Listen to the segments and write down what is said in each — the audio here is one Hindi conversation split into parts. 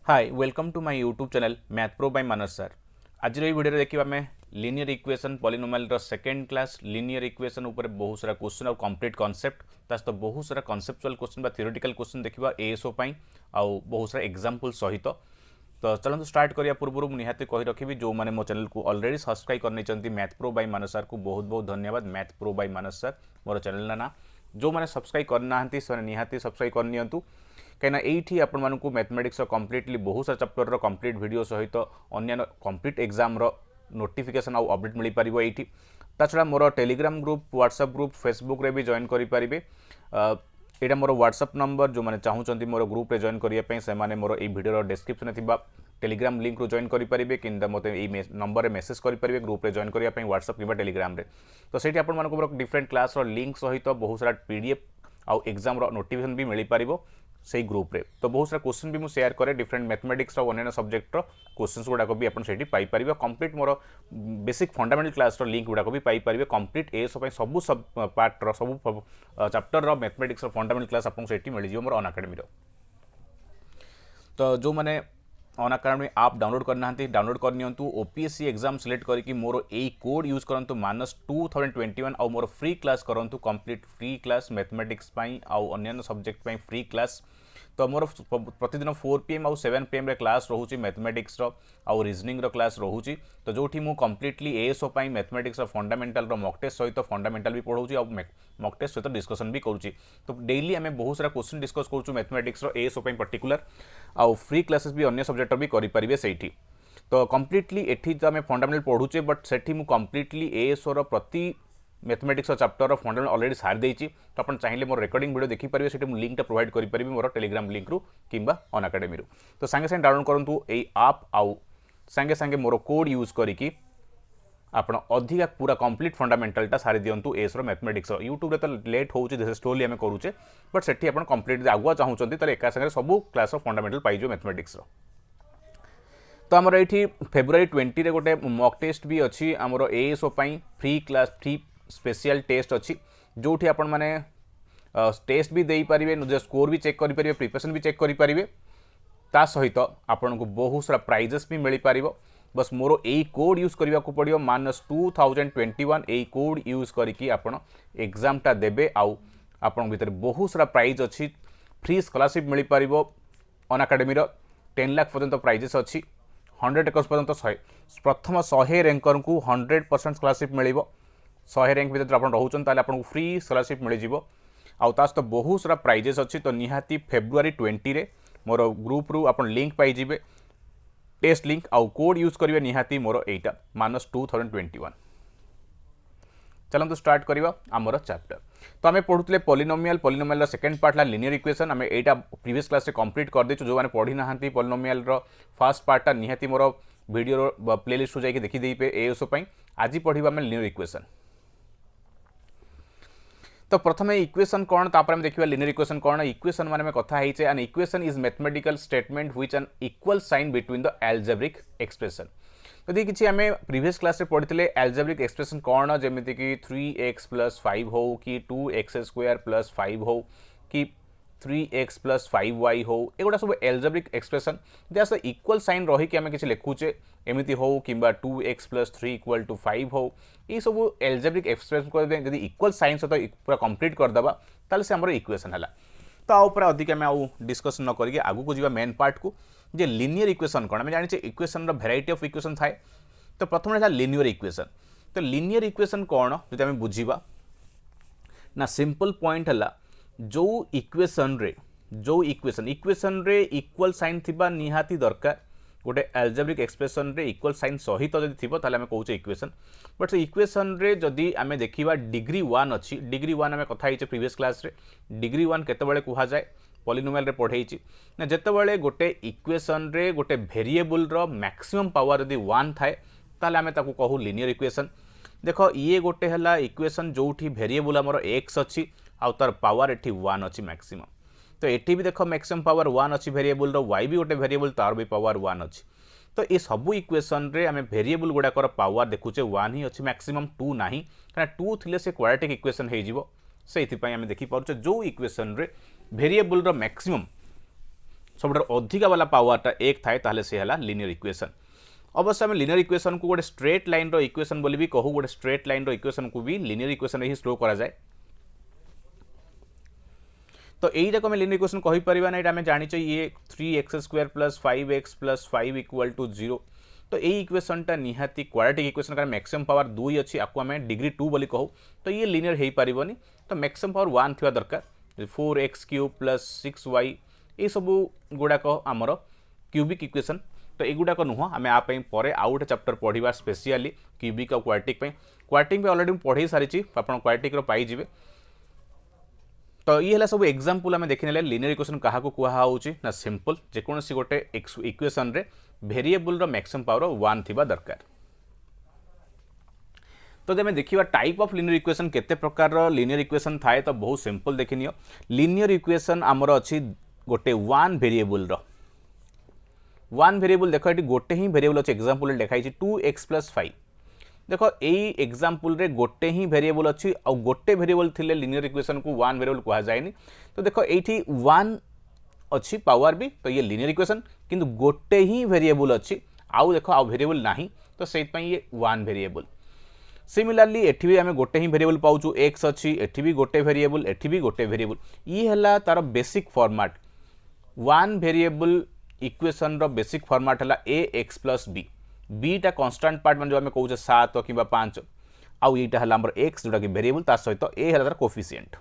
Hi welcome to my YouTube channel math pro by Manas sir. आज वीडियो देखिए आम linear equation polynomial second class linear equation ऊपर बहुत सारा क्वेश्चन और कंप्लीट कॉन्सेप्ट सहित बहुत सारा कॉन्सेप्चुअल क्वेश्चन थियोरेटिकल क्वेश्चन देखा एएसओ आउ बहुत सारा एग्जांपल सहित। तो चलते स्टार्ट करिया पूर्व निहाती कही रखी जो मैंने मो चैनल को ऑलरेडी सब्सक्राइब करनी math pro by Manas sir को बहुत बहुत धन्यवाद। Math pro by Manas sir more channel ना जो मैंने सब्सक्राइब करना निहाती सब्सक्राइब करनी कहीं ये आपण को मैथमेटिक्स कम्प्लीटली बहुत सारा चैप्टर कम्प्लीट वीडियो सहित अन्य कम्प्लीट एग्जाम नोटिफिकेशन आउ अपडेट मिल पार ये छड़ा मोर Telegram group WhatsApp group Facebook रे भी जॉइन करेंगे। यहाँ मोर व्हाट्सएप नंबर जो मैंने चाहूँगी मोर ग्रुप रे जॉइन करने से मोर ये वीडियो डिस्क्रिप्शन थी टेलीग्राम लिंक रू जॉइन करेंगे कि मत नंबर मेसेज करेंगे ग्रुप रे जॉइन करने व्हाट्सएप कि टेलीग्राम रे। तो सही आप डिफरेंट क्लास लिंक सहित बहुत सारा पीडीएफ आउ एग्जाम नोटिफिकेशन भी मिल पार से ग्रुप रे। तो बहुत सारा क्वेश्चन भी मुझे शेयर करे डिफरेंट मैथमेटिक्स और अन्य सब्जेक्ट क्वेश्चन गुड़ाक भी आपड़ी पाइपर कम्प्लीट मोर बेसिक फंडामेंटल क्लास लिंक गुड़ाक भी पाइपर कम्प्लीट एएसओ सब सब पार्टर सब चैप्टर मैथमेटिक्स फंडामेंटल क्लास आपको मिल जाए मोर अनअकाडेमी। तो जो मैंने अनअकाडेमी आप डाउनलोड करना डाउनलोड करनी ओपीएससी एग्जाम सिलेक्ट करके मोर यही कोड यूज करूँ -2021 और मोर फ्री क्लास करूँ कम्प्लीट फ्री क्लास मैथमेटिक्स आउ अन्य सब्जेक्ट फ्री क्लास। तो मोर प्रतिदिन 4 PM आउ 7 PM रे क्लास रोचे मैथमेटिक्स आउ रीजनिंग क्लास रोचे। तो जो मु completely ASO mathematics fundamental mock test सहित फंडामेंटल भी पढ़ाऊँ और मॉक टेस्ट सहित डिस्कशन भी करुँची। तो डेली आम बहुत सारा क्वेश्चन डिस्कस करूँ मैथमेटिक्स एएसओ पर्टिकुलर आउ फ्री क्लासेस भी अन्य सब्जेक्ट भी करेंगे से। तो कम्प्लीटली एठी तो आम फंडामेंटल पढ़ुचे बट सेठी मु कम्प्लीटली एएसओ प्रति मैथमेटिक्स चैप्टर फंडामेंटल ऑलरेडी सारी देती। तो आप चाहिए मोर रिकॉर्डिंग वीडियो देखिपारे से लिंक प्रोवाइड करेंगे मोर टेलीग्राम लिंक रू कि अनअकाडेमी। तो सांगे सांगे डाउनलोड करूँ यही आप आउ सांगे सांगे मोर कोड यूज करी आपण अधिका पूरा कंप्लीट फंडामेंटलटा सारी दिंतु एस मैथमेटिक्स यूट्यूब रे तो लेट होचे स्टोरली आम करूचे बट सेठी आप कंप्लीट आगुआ चाहूँगी तो एका संगे सब क्लास फंडामेंटल पाइज मैथमेटिक्स। तो आमर ये फेब्रुआरी 20 रे गोटे मॉक टेस्ट भी अच्छी आमर ASO free class free special test अच्छी जो आपण मैंने टेस्ट भी दे पारे निज स्कोर भी चेक करेंगे प्रिपरेशन भी चेक करेंगे ता सहित आपन को बहुत सारा प्राइजेस भी मिल पार। बस मोर यही कोड यूज करने को पड़ो -2021 यही कोड यूज करके आपन एग्जामटा देबे आउ आपन भीतर बहुत सारा प्राइज अच्छी फ्री स्कॉलरशिप मिल पार अनअकाडेमी 10 लाख पर्यंत प्राइजेस अच्छी 100 एकर्स पर्यंत प्रथम 100 रैंकर को 100% स्कॉलरशिप मिल 100 रैंक भीतर आप रोचन आपको फ्री स्कॉलरशिप मिल जाव आउ तो बहुत सारा प्राइजेस अच्छी। तो निहाती फेब्रुआरी 20 रे मोर ग्रुप रू आप लिंक पाइबे टेस्ट लिंक आउ कोड यूज करेंगे निहाती मोर एटा -2021। चलते स्टार्ट करवा आमर चैप्टर। तो आम पढ़ुले polynomial second part linear equation आम एटा प्रीवियस क्लास कंप्लीट कर देचु जो मैंने पढ़ी ना पॉलिनोमियल फर्स्ट पार्टा निहाती मोर वीडियो प्लेलिस्ट जाकि देखिदेपे एएसओ आज पढ़ा आम लिनियर इक्वेशन। तो प्रथम इक्वेशन कौन तापर देखिए लिनियर इक्वेशन कौन इक्वेशन माने कथा है an equation is mathematical statement which an equal sign between the algebraic expression. यदि किसी आम प्रीवियस क्लास रे पढ़ी एल्जेब्रिक एक्सप्रेशन कौन जमीती कि 3x + 5 हो कि 2x² + 5 हो कि 3x + 5y हो एगुड़ा सब एल्जेब्रिक एक्सप्रेशन जहाँ से इक्वल साइन रहीकि आम किसी लिखुचे एमती हो कि 2x + 3 = 5 हो ये सब एल्जेब्रिक एक्सप्रेशन जब इक्वल साइन सहित पूरा कंप्लीट करदे ताल से आम इक्वेशन है। तो आउपर अधिक आम आउ डिस्कसन न करके आगू को जी मेन पार्ट को जे लिनियर इक्वेशन कौन आम जाने इक्वेशन भेराइटी ऑफ इक्वेशन थाए। तो प्रथम है लिनियर इक्वेशन। तो लिनियर इक्वेशन कौन जो आम बुझा ना सिंपल पॉइंट है जो इक्वेशन रे इक्वल साइन थिबा निहाती दरकार गोटे एल्जेब्रिक एक्सप्रेशन रे इक्वल साइन सहित जब थी ताले आम कहे इक्वेशन बट से इक्वेशन रे जदि आम देखा डिग्री 1 अच्छी डिग्री 1 आम कथा प्रीवियस क्लास रे डिग्री 1 केतबेले कहा जाए पॉलिनोमियल रे पढ़ाई ना जेतेबेले गोटे इक्वेशन रे गोटे वेरिएबल रो मैक्सिमम पावर यदि 1 थाए ताले आम ताकू कहू लिनियर इक्वेशन। देख ये गोटे है इक्वेशन जो वेरिएबल आमर x अच्छी आउ तार पावर एठी 1 अच्छी मैक्सिमम। तो एठी भी देख मैक्सिमम पावर 1 अच्छी वेरिएबल रो y भी गोटे वेरिएबल तार भी पावर 1 अच्छी। तो ये सब इक्वेशन रे आम वेरिएबल गुड़ाकर पावर देखुचे 1 ही अच्छी मैक्सिमम 2 ना क्या 2 थिले से क्वाड्रेटिक इक्वेशन हो से आम देखिपारे जो इक्वेशन रे वेरिएबल रो मैक्सिमम सब अधिका वाला पावरटा 1 थाए ताहले से हला लिनियर इक्वेशन। अवश्य आम लिनियर इक्वेशन को गोटे स्ट्रेट लाइन रो इक्वेशन बोली भी कहू, गोटे स्ट्रेट लाइन रो इक्वेशन को भी लिनियर इक्वेशन ही स्लो करा जाए। तो यही जाक लिनियर इक्वेशन कहि परिबा ना, आम जानिचे ये 3x² + 5x + 5 = 0। तो यही इक्वेशनटा निहाती क्वाड्रेटिक इक्वेशन कारण मैक्सिमम पावर 2 अच्छी, आपको आम डिग्री 2 बोली कहू। तो ये लिनियर हो पारिबनी, तो मैक्सिमम पावर 1 थिबा दरकार। 4x³ + 6y ये सब गुड़ाक आमर क्यूबिक इक्वेशन। तो युवाक नुह आम आप आउ गोटे चैप्टर पढ़ा स्पेशली क्यूबिक और क्वाड्रेटिक। क्वाड्रेटिक अलरेडी पढ़े सारी, आप क्वाड्रेटिक पाइबे। तो ये है सब एग्जांपल आम देखने लिनियर इक्वेशन क्या कहुच्छी ना, सिंपल जेकोसी गोटे इक्वेशन रे वेरिएबल रो मैक्सिमम पावर 1 थिबा दरकार। तो जब देखा टाइप ऑफ लिनियर इक्वेशन केते प्रकार लिनियर इक्वेशन थाए, तो बहुत सिंपल देखनी। लिनियर इक्वेशन आमर अच्छी गोटे 1 वेरिएबल रो 1 वेरिएबल। देख ये गोटे ही वेरिएबल अच्छे, एग्जांपल लिखाई 2x + 5। देख यही एग्जांपल रे गोटे ही वेरिएबल अच्छी, और गोटे वेरिएबल थिले लिनियर इक्वेशन को 1 वेरिएबल कहा जाएनी। तो देख ये 1 अच्छी पावर भी, तो ये लिनियर इक्वेशन, किंतु गोटे ही वेरिएबल अच्छी, आउ देख आउ वेरिएबल नहीं, तो से ये 1 वेरिएबल। सिमिलरली एठी भी आम गोटे ही वेरिएबल पाउछु, x अच्छी, एठी भी गोटे वेरिएबल, एठी भी गोटे वेरिएबल। ये है तार बेसिक फॉर्मेट। 1 वेरिएबल इक्वेशन रो बेसिक फॉर्मेट है ax + b। Beta constant part मान जो आम कहूँ 7 कि 5, आउ यहाँ है आम x जोटा कि वेरिएबल, ता सहित ए है तार कोफिशिएंट।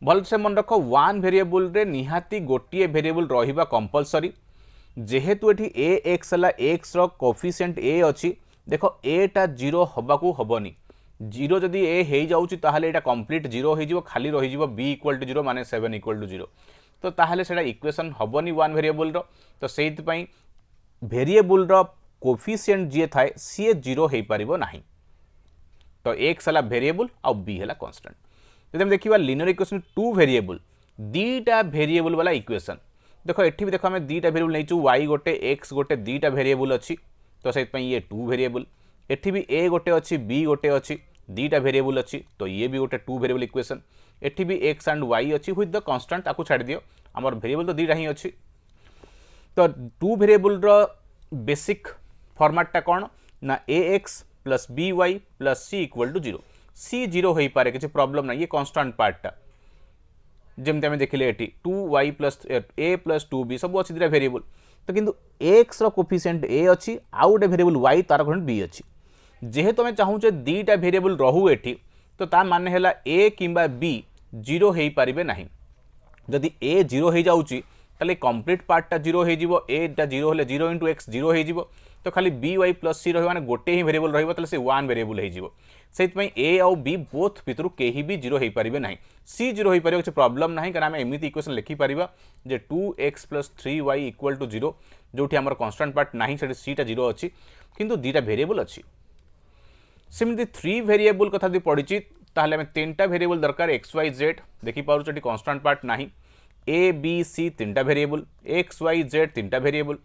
भल से मन रख 1 वेरिएबल रे निहाती गोटे वेरिएबल रहिबा कंपलसरी। जेहेतु एठी ax है x रो कोफिशिएंट a अच्छी, देख एटा 0 हबाकू हबनी। 0 जदि ए हो जाउची ताहले एटा कंप्लीट 0 हो जिवो, खाली रही जिवो b = 0 माने 7 = 0। तो ताहले सेटा इक्वेशन हबनी 1 वेरिएबल रो। तो सेहित पई वेरिएबल रो कोफिशिएंट जे थाए सी 0 हो पारिबो नाही। तो x है वेरिएबल और b है कांस्टेंट। जब हम देखिबा लिनियर इक्वेशन 2 वेरिएबल, दीटा वेरिएबल वाला इक्वेशन। देखो एठी भी देखो आम दीटा वेरिएबल नहींचु, y गोटे x गोटे दीटा वेरिएबल अच्छी, तो से ये 2 वेरिएबल। एठी भी a गोटे अच्छी, b गोटे अच्छी, दीटा वेरिएबल अच्छी, तो ये भी गोटे 2 वेरिएबल इक्वेशन। एठी भी x एंड y अच्छी विथ द कांस्टेंट, आपको छाड़ दियो, आमर वेरिएबल तो दीटा ही अच्छी। तो 2 वेरिएबल रो बेसिक फॉर्मेटटा कौन ना, ax + by + c = 0। c 0 हो पारे, किसी प्रॉब्लम ना, ये कांस्टेंट पार्टटा जमते आम देखिले एटी 2y + a + 2b सब अच्छी दीटा वेरिएबल। तो किंतु x रो कोफिशिएंट a अच्छी, आउ गोटे वेरिएबल y तार कोन b अच्छी। जेहेतु आम चाहूचे दीटा वेरिएबल रहू एठी, तो ता माने हैला a किंबा b 0 हो पारिबे नाही। जदि a 0 हो जाउची ताले कंप्लीट पार्टटा 0 हो जिवो, a टा 0 होले 0 * x 0 हो जिवो। तो खाली by + c रही माने गोटे ही वेरिएबल रहिबो, ताले से 1 वेरिएबल हो जिवो। सेहित पई a और b बोथ भितर केही भी 0 हो पारिबे नाही। c 0 हो पारिबो, किछि प्रॉब्लम नाही, कारण आमे एमिति इक्वेशन लिखि पारिबा जे 2x + 3y = 0, जोठी हमर कांस्टेंट पार्ट नाही, सेठी c टा 0 अछि, किंतु दीटा वेरिएबल अछि। सेमिति 3 वेरिएबल कथा दि पडिछि, ताहले आमे 3टा वेरिएबल दरकार, x y z देखि पारु सेठी कांस्टेंट पार्ट नाही, a b c 3टा वेरिएबल, x y z 3टा वेरिएबल।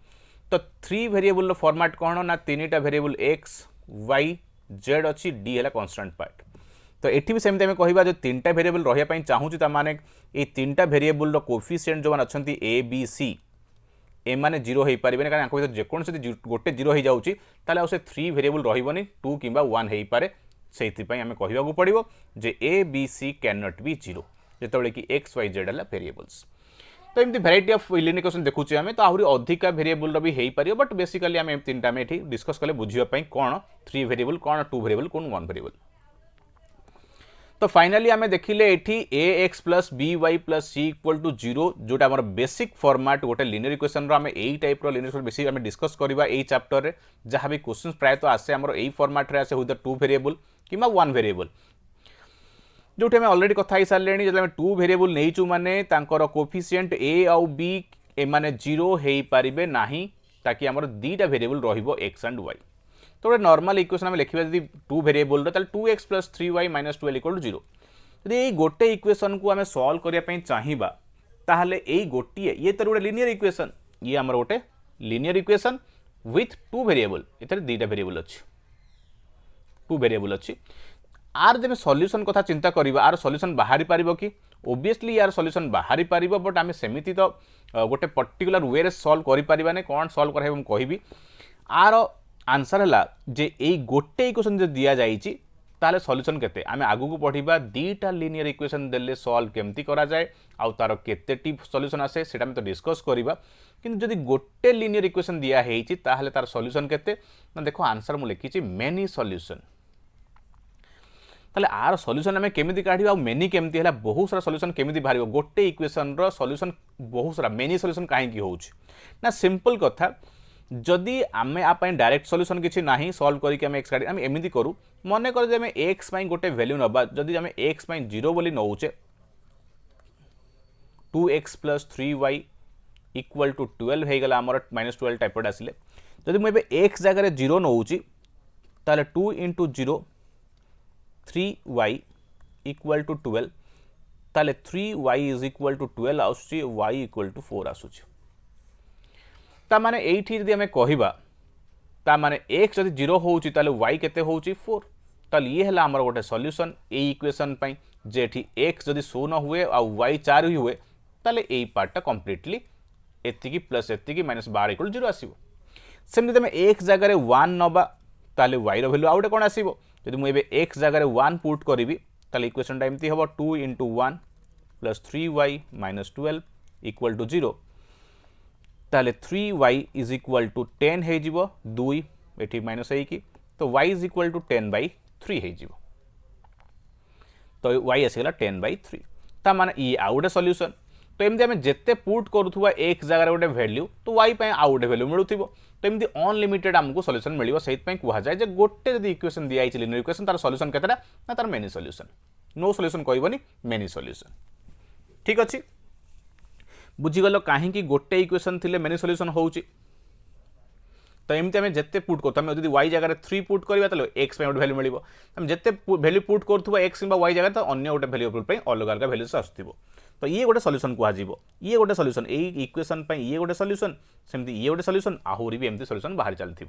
तो 3 वेरिएबल रो फॉर्मेट कोन ना, 3टा वेरिएबल x y z अच्छी, d है कांस्टेंट पार्ट। तो एठी भी सेमते आमे कहिबा जो 3टा वेरिएबल रहिया पई चाहूची, ता माने ए 3टा वेरिएबल रो कोफिशिएंट जो मान अछंती a b c ए माने 0 हो पारिबे, कारण आंको जे कोन से गोटे 0 हो जाउची, ताले आ से 3 वेरिएबल रहिबनी, 2 किंबा 1 हो पारे। सेहिति पई आमे कहिबा को पड़िबो जे a b c can not be 0 जेतबेले कि x y z हला वेरिएबल्स। तो एमती वैरायटी ऑफ लिनियर इक्वेशन देखुचे आमे, तो आहुरी अधिका वेरिएबल भी हेई पारियो, बट बेसिकली आमे 3टा में एठी डिस्कस कले बुझिबा पई कोन 3 वेरिएबल, कोन 2 वेरिएबल, कोन 1 वेरिएबल। तो फाइनली आमे देखिले एठी ax + by + c = 0, जोटा हमर बेसिक फॉर्मेट गोटे लिनियर इक्वेशन रो। आमे एई टाइप रो लिनियर इक्वेशन बेसिक आमे डिस्कस करबा एई चैप्टर रे। जहां भी क्वेश्चंस प्राय तो आसे हमर एई फॉर्मेट रे आसे with the 2 variable keema 1 variable, Jote आम अलरेडी कथा ही सारे। जब 2 वेरिएबल नहीं माने तांकर कोफिशिएंट a आउ b ए माने 0 हो पारिबे नाही, ताकि आमर दीटा वेरिएबल रहिबो x एंड y। तो गोटे नॉर्मल इक्वेशन आम लिखिबा जदि 2 वेरिएबल ताले 2x + 3y - 12 = 0। जदि एई गोटे इक्वेशन को आम सॉल्व करिया पई चाहिबा, ताहले एई गोटिए ये तो गोटे लिनियर इक्वेशन, ये आमर गोटे लिनियर इक्वेशन विथ 2 वेरिएबल, एथरे दीटा वेरिएबल अछि, 2 वेरिएबल अछि। आर जब सॉल्यूशन कथा चिंता करिबा, आर सॉल्यूशन बाहरी पारिबो कि? ओब्वियसली यार सॉल्यूशन बाहरी पारिबो, बट आमे सेमिति तो गोटे पर्टिकुलर वे सल्व करें कौन सल्व कर कहि आर आंसर है जे यही गोटे इक्वेशन जो दि जाइए ताले सॉल्यूशन केते आमे आगु को पढ़िबा दीटा लीनियर इक्वेशन देले सॉल्व केमती करा जाए आउ तार केतेटी सॉल्यूशन आसे सेटा में तो डिस्कस करिबा किंतु जदि गोटे लीनियर इक्वेशन दिया हेइची ताहले तार सॉल्यूशन केते ना देखो आंसर मु लिखिची मेनी सॉल्यूशन ताले आर सॉल्यूशन आमे केमिति काढिबा आ मेनी केमती हला बहुत सारा सॉल्यूशन केमिति बाहरिबो गोटे इक्वेशन रो सॉल्यूशन बहुत सारा मेनी सॉल्यूशन काहे की होउची ना सिंपल कथा जदि आमे आप डायरेक्ट सॉल्यूशन किसी ना सॉल्व करके आम एक्स काढ़ आम एमती करूँ मन कर आम एक्स गोटे वैल्यू नवा जदि आम एक्स 0 बोली नौचे 2x + 3y = 12 हो गला आमर -12 टाइपट आसिले जदि मुझे एक्स जगह 0 नौची ताले 2 × 0 3y = 12 ताले 3y = 12 आसुची y = 4 आसुची ता माने एठी जदि आमे कहिबा ता माने x जदि 0 होउची ताले y केते होउची 4 ताले ये हला हमर गोटे सॉल्यूशन ए इक्वेशन पई जेठी x जदि 0 हुए आ y 4 ही हुए ताले ए पार्टटा कंप्लीटली एतिकी प्लस एतिकी -12 = 0 आसीबो सेमि तमे x जगह 1 नबा ताले y रो वैल्यू आउटे कोन आसीबो जदि मु एबे x जगह 1 पुट करिवि ताले इक्वेशन टा एमती हबो 2 × 1 + 3y -12 = 0 ताले 3y = 10 हो जिवो 2 एठी माइनस है कि तो y = 10/3 हो जिवो तो y आसीगला 10/3 ता माने ये आउ गोटे सॉल्यूशन तो एमती आमे जेते पुट करूथुवा x जगह गोटे वैल्यू तो y पय आउ गोटे वैल्यू मिलुथिबो तो एमती अनलिमिटेड हमको सॉल्यूशन मिलिबो सेत पय कुहा जाय जे गोटे जदी इक्वेशन दिया आइछि लिनियर इक्वेशन तार सॉल्यूशन केतेटा ना तार मेनी सॉल्यूशन नो सॉल्यूशन कहबोनी मेनी सॉल्यूशन ठीक अछि बुझीगल कहीं गोटे इक्वेशन थिले मेनी सॉल्यूशन होउची तो एमती आम जिते पुट कर जब y जगह 3 पुट करवा तो x गोटे वैल्यू मिल जिते वैल्यू पुट करुवा x कि y जगह तो अन्य गोटे वैल्यू अलग अलग वैल्यू आसो तो ये गोटे सॉल्यूशन कह ये गोटे सॉल्यूशन ए इक्वेशन ये गोटे सॉल्यूशन सेमती ये गोटे सॉल्यूशन आहुरी भी एमती सॉल्यूशन बाहर चलती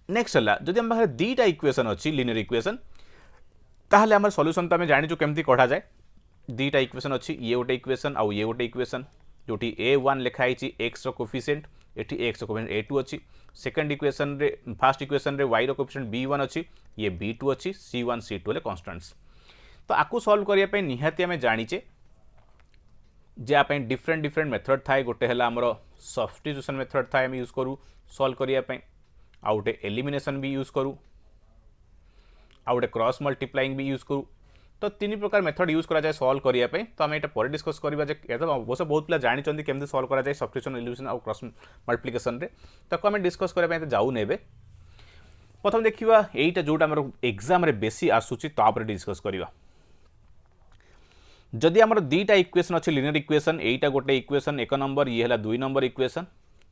नेक्स्ट है जदि आम पाखे दीटा इक्वेशन अच्छी लिनियर इक्वेशन ताहले आम सॉल्यूशन तो आम जानिचु केमती कढ़ा जाए दीटा इक्वेशन अच्छी ये गोटे इक्वेशन आउ ये गोटे इक्वेशन जोटी a1 लिखाई x रो कोफिशिएंट एठी x रो कोफिशिएंट a2 अच्छी सेकंड इक्वेशन रे फर्स्ट इक्वेशन रे y रो कोफिशिएंट b1 अच्छी ये b2 अच्छी c1 c2 ले कांस्टेंट्स तो आकु सॉल्व करिया पे निहाती आमे जानिचे जे आपे डिफरेंट मेथड थाए गोटे हला हमरो सब्स्टिट्यूशन मेथड थाए हम यूज करू सॉल्व करिया पे आउटे एलिमिनेशन भी यूज करू आउटे क्रॉस मल्टीप्लाइंग भी यूज करू तो तीन प्रकार मेथड यूज करा जाए सॉल्व करिया पे तो आम एटा पर डिस्कस करबा जे एतो अवश्य बहुत पिला जानि चंदी केमते सॉल्व करा जाए सब्स्टिट्यूशन एलिमिनेशन और क्रॉस मल्टीप्लिकेशन रे ताको आम डिस्कस करिया पे जाऊ नेबे प्रथम देखिबा एटा जोटा हमर एग्जाम रे बेसी आसुची तापर डिस्कस करिबा जदि आमर दीटा इक्वेशन अच्छे लिनियर इक्वेशन एटा गोटे इक्वेशन 1 नंबर ये हला 2 नंबर इक्वेशन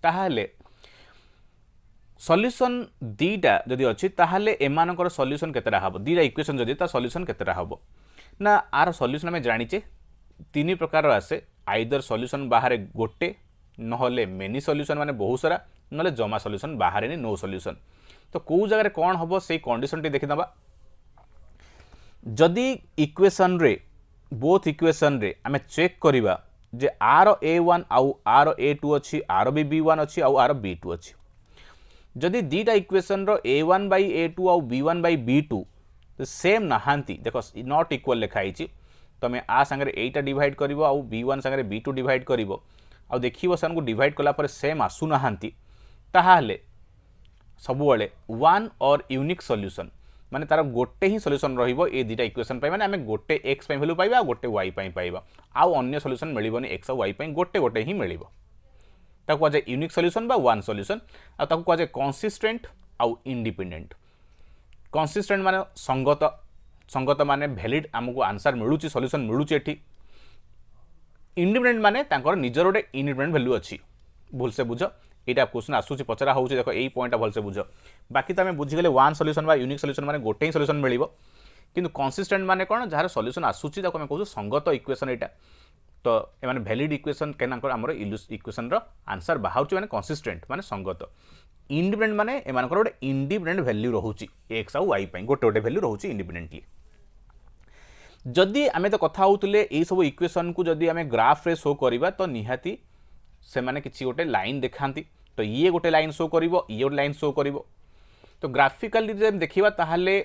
ताहाले सॉल्यूशन दीटा जदि अच्छी ताहाले एमानकर सॉल्यूशन केतेटा हबो दीटा इक्वेशन जदि ता सॉल्यूशन केतेटा हबो ना आर सॉल्यूशन में जानिचे तीन प्रकार आसे आइदर सॉल्यूशन बाहर गोटे नहले मेनी सॉल्यूशन माने बहुत सारा नले जमा सॉल्यूशन बाहर नो सॉल्यूशन तो कौ जगह कौन हबो से कंडीशन टी देखिदबा जदि इक्वेशन रे बोथ इक्वेशन रे आमे चेक करिबा जे आर a1 आउ आर a2 अच्छी आर भी b1 अच्छी आउ आर b2 अच्छी जदि दीटा इक्वेशन रो a1/a2 आउ b1/b2 सेम नहांती देखो नॉट इक्वल लिखाई तुम आ सांगे एटा डिवाइड करिवो आउ b1 सांगे b2 डिवाइड करिवो आउ देखिवो सन को डिवाइड कला पर सेम आसु नहांती ताहाले सबुबले वन और यूनिक सॉल्यूशन माने तार गोटे ही सॉल्यूशन रहिबो ए दीटा इक्वेशन पई माने हमें गोटे x पई वैल्यू पाइबा गोटे y पई पाइबा आउ अन्य सॉल्यूशन मिलिबोनी x और y पई गोटे गोटे ही मिलिबो ताको आज यूनिक सॉल्यूशन बा वन सॉल्यूशन आ ताको आज कंसिस्टेंट आउ इंडिपेंडेंट कंसिस्टेंट माने संगत माने वैलिड हमको आंसर मिलुची सॉल्यूशन मिलुची एठी इंडिपेंडेंट माने तांकर निजर गोटे इंडिपेंडेंट वैल्यू अच्छी भूल से बुझ एटा क्वेश्चन आसुची पचरा होउची देखो एई पॉइंट भल से बुझ बाकी तो आम बुझीगले वन सॉल्यूशन बा यूनिक सॉल्यूशन माने गोटे ही सॉल्यूशन मिलिबो किंतु कंसिस्टेंट माने कोन जार सॉल्यूशन आसुची ताको हम कहू संगत इक्वेशन एटा तो ए माने वैलिड इक्वेशन केनाकर हमर इक्वेशन रो आंसर बाहाउची माने कंसिस्टेंट माने संगत इंडिपेंडेंट माने ए मानकर गोटे इंडिपेंडेंट वैल्यू रहउची x आउ y पई गोटे गोटे वैल्यू रहउची इंडिपेंडेंटली जदि आमे तो कथा होउतले ए सब इक्वेशन को जदि आमे ग्राफ रे शो करिबा तो निहाती से माने किछि गोटे लाइन देखांती तो ये गोटे लाइन शो करिवो ये गोटे लाइन शो करिवो तो ग्राफिकली जब देखिबा ताहाले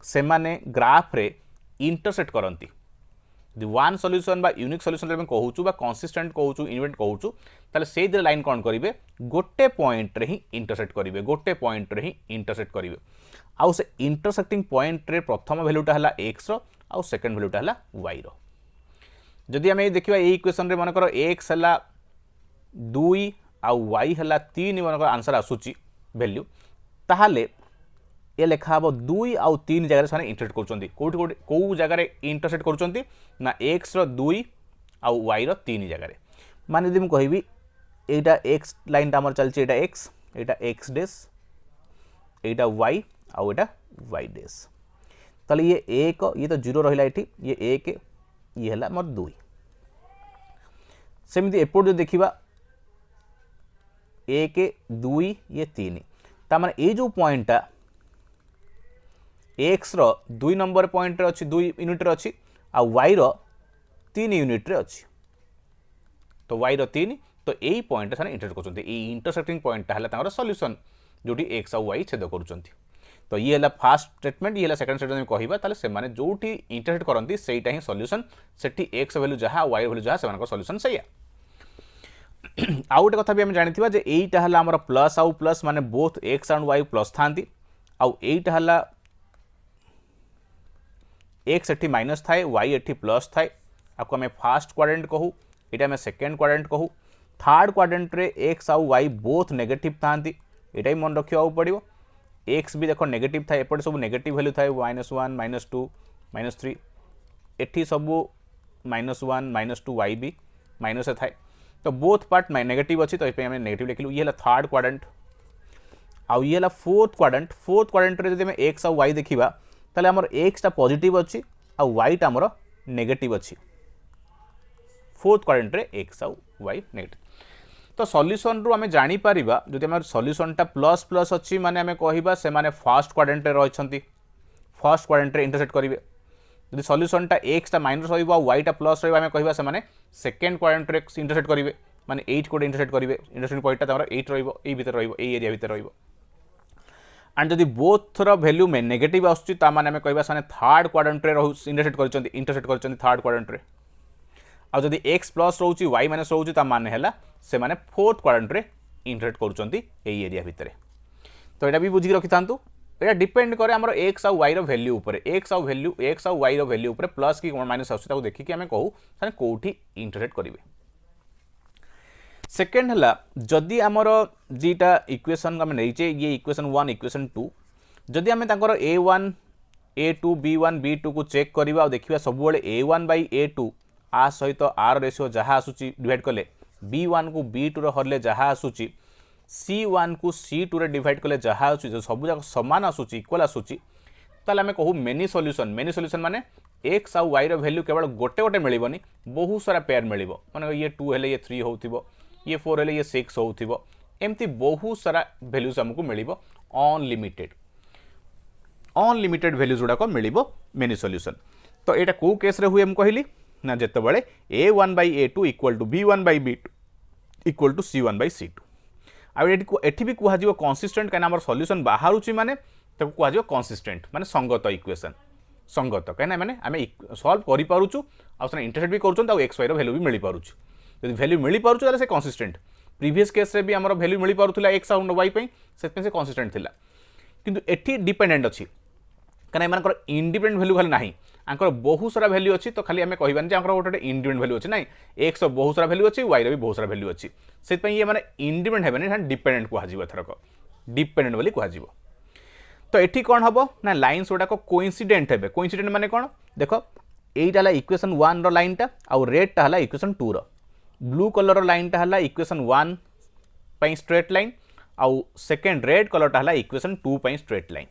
से माने ग्राफ रे इंटरसेक्ट करंती यदि वन सॉल्यूशन बा यूनिक सॉल्यूशन रे कहूचु बा कंसिस्टेंट कहूचु इनवेंट कहूचु ताले से दे लाइन कोन करिवे गोटे पॉइंट रे ही इंटरसेक्ट करिवे गोटे पॉइंट रे ही इंटरसेक्ट करिवे आउ से इंटरसेक्टिंग पॉइंट रे प्रथम वैल्यूटा हला x रो आउ सेकंड वैल्यूटा हला y रो जदि हमें देखिबा ए इक्वेशन रे मानकर x हला 2 आउ y हला 3 मानकर आंसर आसुची वैल्यू ताहाले ये लिखा हम 2 आउ 3 जगह से इंटरसेक्ट कर कौ जगार इंटरसेक्ट कर ना एक्स रो2 आउ वाई रो3 जगार मान यदि मुझे यहाँ एक्स लाइन आम चलती है एक्स यहाँ एक्स डेस यहाँ वाई आउ यहाँ वाई डेस ताले ये एक ये तो 0 रहा ये एक ये है मोर 2 सेमती एपट जो देखा 1 2 ये 3 तार ये जो पॉइंटा एक्स रो 2 नंबर पॉइंट रे अच्छी 2 यूनिट रे अच्छी आ वाई रो 3 यूनिट रे अच्छी तो वाई रो 3 तो यही पॉइंट से इंटरसेक्ट करछन्ती ए इंटरसेक्टिंग पॉइंट हला तांगर सॉल्यूशन जोटी एक्स आ वाई छेद करूछन्ती तो ये हला फर्स्ट स्टेटमेंट ये हला सेकंड स्टेटमेंट में कहिबा ताले से माने जोटी इंटरसेक्ट करन्ती सेटा ही सॉल्यूशन सेठी एक्स वैल्यू जहा वाई वैल्यू जहा सेमानक सॉल्यूशन सैया आ गोटे कथा भी हम जानिथिबा जे एटा हला हमर प्लस आउ प्लस माने both X and Y plus थांती आउ एटा हला एक्स एठी माइनस थाए वाई एठी प्लस थाए आपको हमें फास्ट क्वाड्रेंट कहू एटा हमें सेकेंड क्वाड्रेंट कहू थर्ड क्वाड्रेंट रे एक्स आउ वाई बोथ नेगेटिव थांती एटा ही मन रखिया पड़ो एक्स भी देखो नेगेटिव थाए एपटे सब नेगेटिव वैल्यू थाए -1 -2 -3 एठी सब -1 -2 वाई भी माइनस थाए तो बोथ पार्ट नेगेटिव अच्छी तो ये नेगेटिव लिखलु ये थर्ड क्वाड्रेंट आउ ये फोर्थ क्वाड्रेंट रे जदि एक्स आउ वाई देखिबा ताले हमर एक्स टा पॉजिटिव अच्छी आ वाई टा हमर नेगेटिव अच्छी फोर्थ क्वाड्रेंट रे एक्स आ वाई नेगेटिव तो सॉल्यूशन रु हमें जानी परिबा जदि हमर सॉल्यूशन टा प्लस प्लस अच्छी माने हमें कहिबा से माने फर्स्ट क्वाड्रेंट रे रहिसंती फर्स्ट क्वाड्रेंट रे इंटरसेक्ट करिवे यदि सॉल्यूशन टा एक्स टा माइनस रहिबो आ वाई टा प्लस रहिबो हमें कहिबा से माने सेकंड क्वाड्रेंट रे इंटरसेक्ट करिवे माने 8 कोड इंटरसेक्ट करिवे इंटरसेक्टिंग पॉइंट टा हमर 8 रहिबो ए भीतर रहिबो ए एरिया भीतर रहिबो एंड जदि बोथ वैल्यू में नेगेटिव आसुची ता माने हमें कहबा साने थर्ड क्वाड्रेंट रे इंटरसेक्ट करछन्ती थर्ड क्वाड्रेंट रे आ जदि x प्लस रहउची y माइनस रहउची ता माने हैला से माने फोर्थ क्वाड्रेंट रे इंटरसेक्ट करछन्ती एई एरिया भितरे तो एटा भी बुझी रखि थांतु एटा डिपेंड करे हमर x आ y रो वैल्यू ऊपर x आ y रो वैल्यू ऊपर प्लस की माइनस आसुची ताको देखि कि हमें कहू साने कोठी इंटरसेक्ट करिवे सेकेंड हला जदि आमर जीटा इक्वेशन आम नहींचे ये इक्वेशन 1 इक्वेशन 2 जदि आम तांकर a1 a2 b1 b2 को चेक करवा और देखा सब a1 by a2 आ सहित आर रेशियो जहाँ आसूची डिवाइड कले b1 को b2 हरले जहाँ आसूची c1 को c2 रे डिवाइड कले जहाँ आसूची जो सब जाक समान आसूची इक्वल आसूची ताले आम कहू मेनी सॉल्यूशन माने एक्स आउ वाई रो वैल्यू केवल गोटे गोटे मिलबनी बहुत सारा पेयर मिलिबो माने ये 2 हेले ये 3 होउथिबो ये 4 हेले ये 6 होउथिबो एमती बहुत सारा वैल्यूज हमको मिलिबो अनलिमिटेड वैल्यूज गुडा को मिलिबो मेनी सॉल्यूशन तो एटा को केस रे हुए हम कहली ना जते बळे a1 by a2 equal to b1 by b2 equal to c1 by c2 आ एठी भी कुहा जिवो कंसिस्टेंट काना हमर सॉल्यूशन बाहरुची माने ताको कुहा जिवो कंसिस्टेंट माने संगत इक्वेशन संगत कहना माने आमे सॉल्व करि पारुछु आ सने इंटरसेक्ट भी करूछन ता x y रो वैल्यू भी मिली पारुछु यदि वैल्यू मिली पारुछु ताले से कंसिस्टेंट प्रीवियस केस रे भी हमर वैल्यू मिली पारुथला x आ y पई सेते से कंसिस्टेंट थिला किंतु एठी डिपेंडेंट अछि कहना एमानकर इंडिपेंडेंट वैल्यू खाली नाही आंकर बहुत सारा वैल्यू अच्छी तो खाली आमे कहिबान जे आंकर गोटे इंडिपेंडेंट वैल्यू अच्छी नाही x रो बहुत सारा वैल्यू अच्छी y रो भी बहुत सारा वैल्यू अच्छी सेत पई ये माने इंडिपेंडेंट हेबे नै डिपेंडेंट कुहा जिवो थरक डिपेंडेंट बोली कुहा जिवो तो एठी कोन हबो ना लाइन्स ओडा को कोइंसिडेंट हेबे कोइंसिडेंट माने कोन देखो एटा हला इक्वेशन 1 रो लाइन टा आ रेड टा हला इक्वेशन 2 रो ब्लू कलर रो लाइन टा हला इक्वेशन 1 पई स्ट्रेट लाइन आ सेकंड रेड कलर टा हला इक्वेशन 2 पई स्ट्रेट लाइन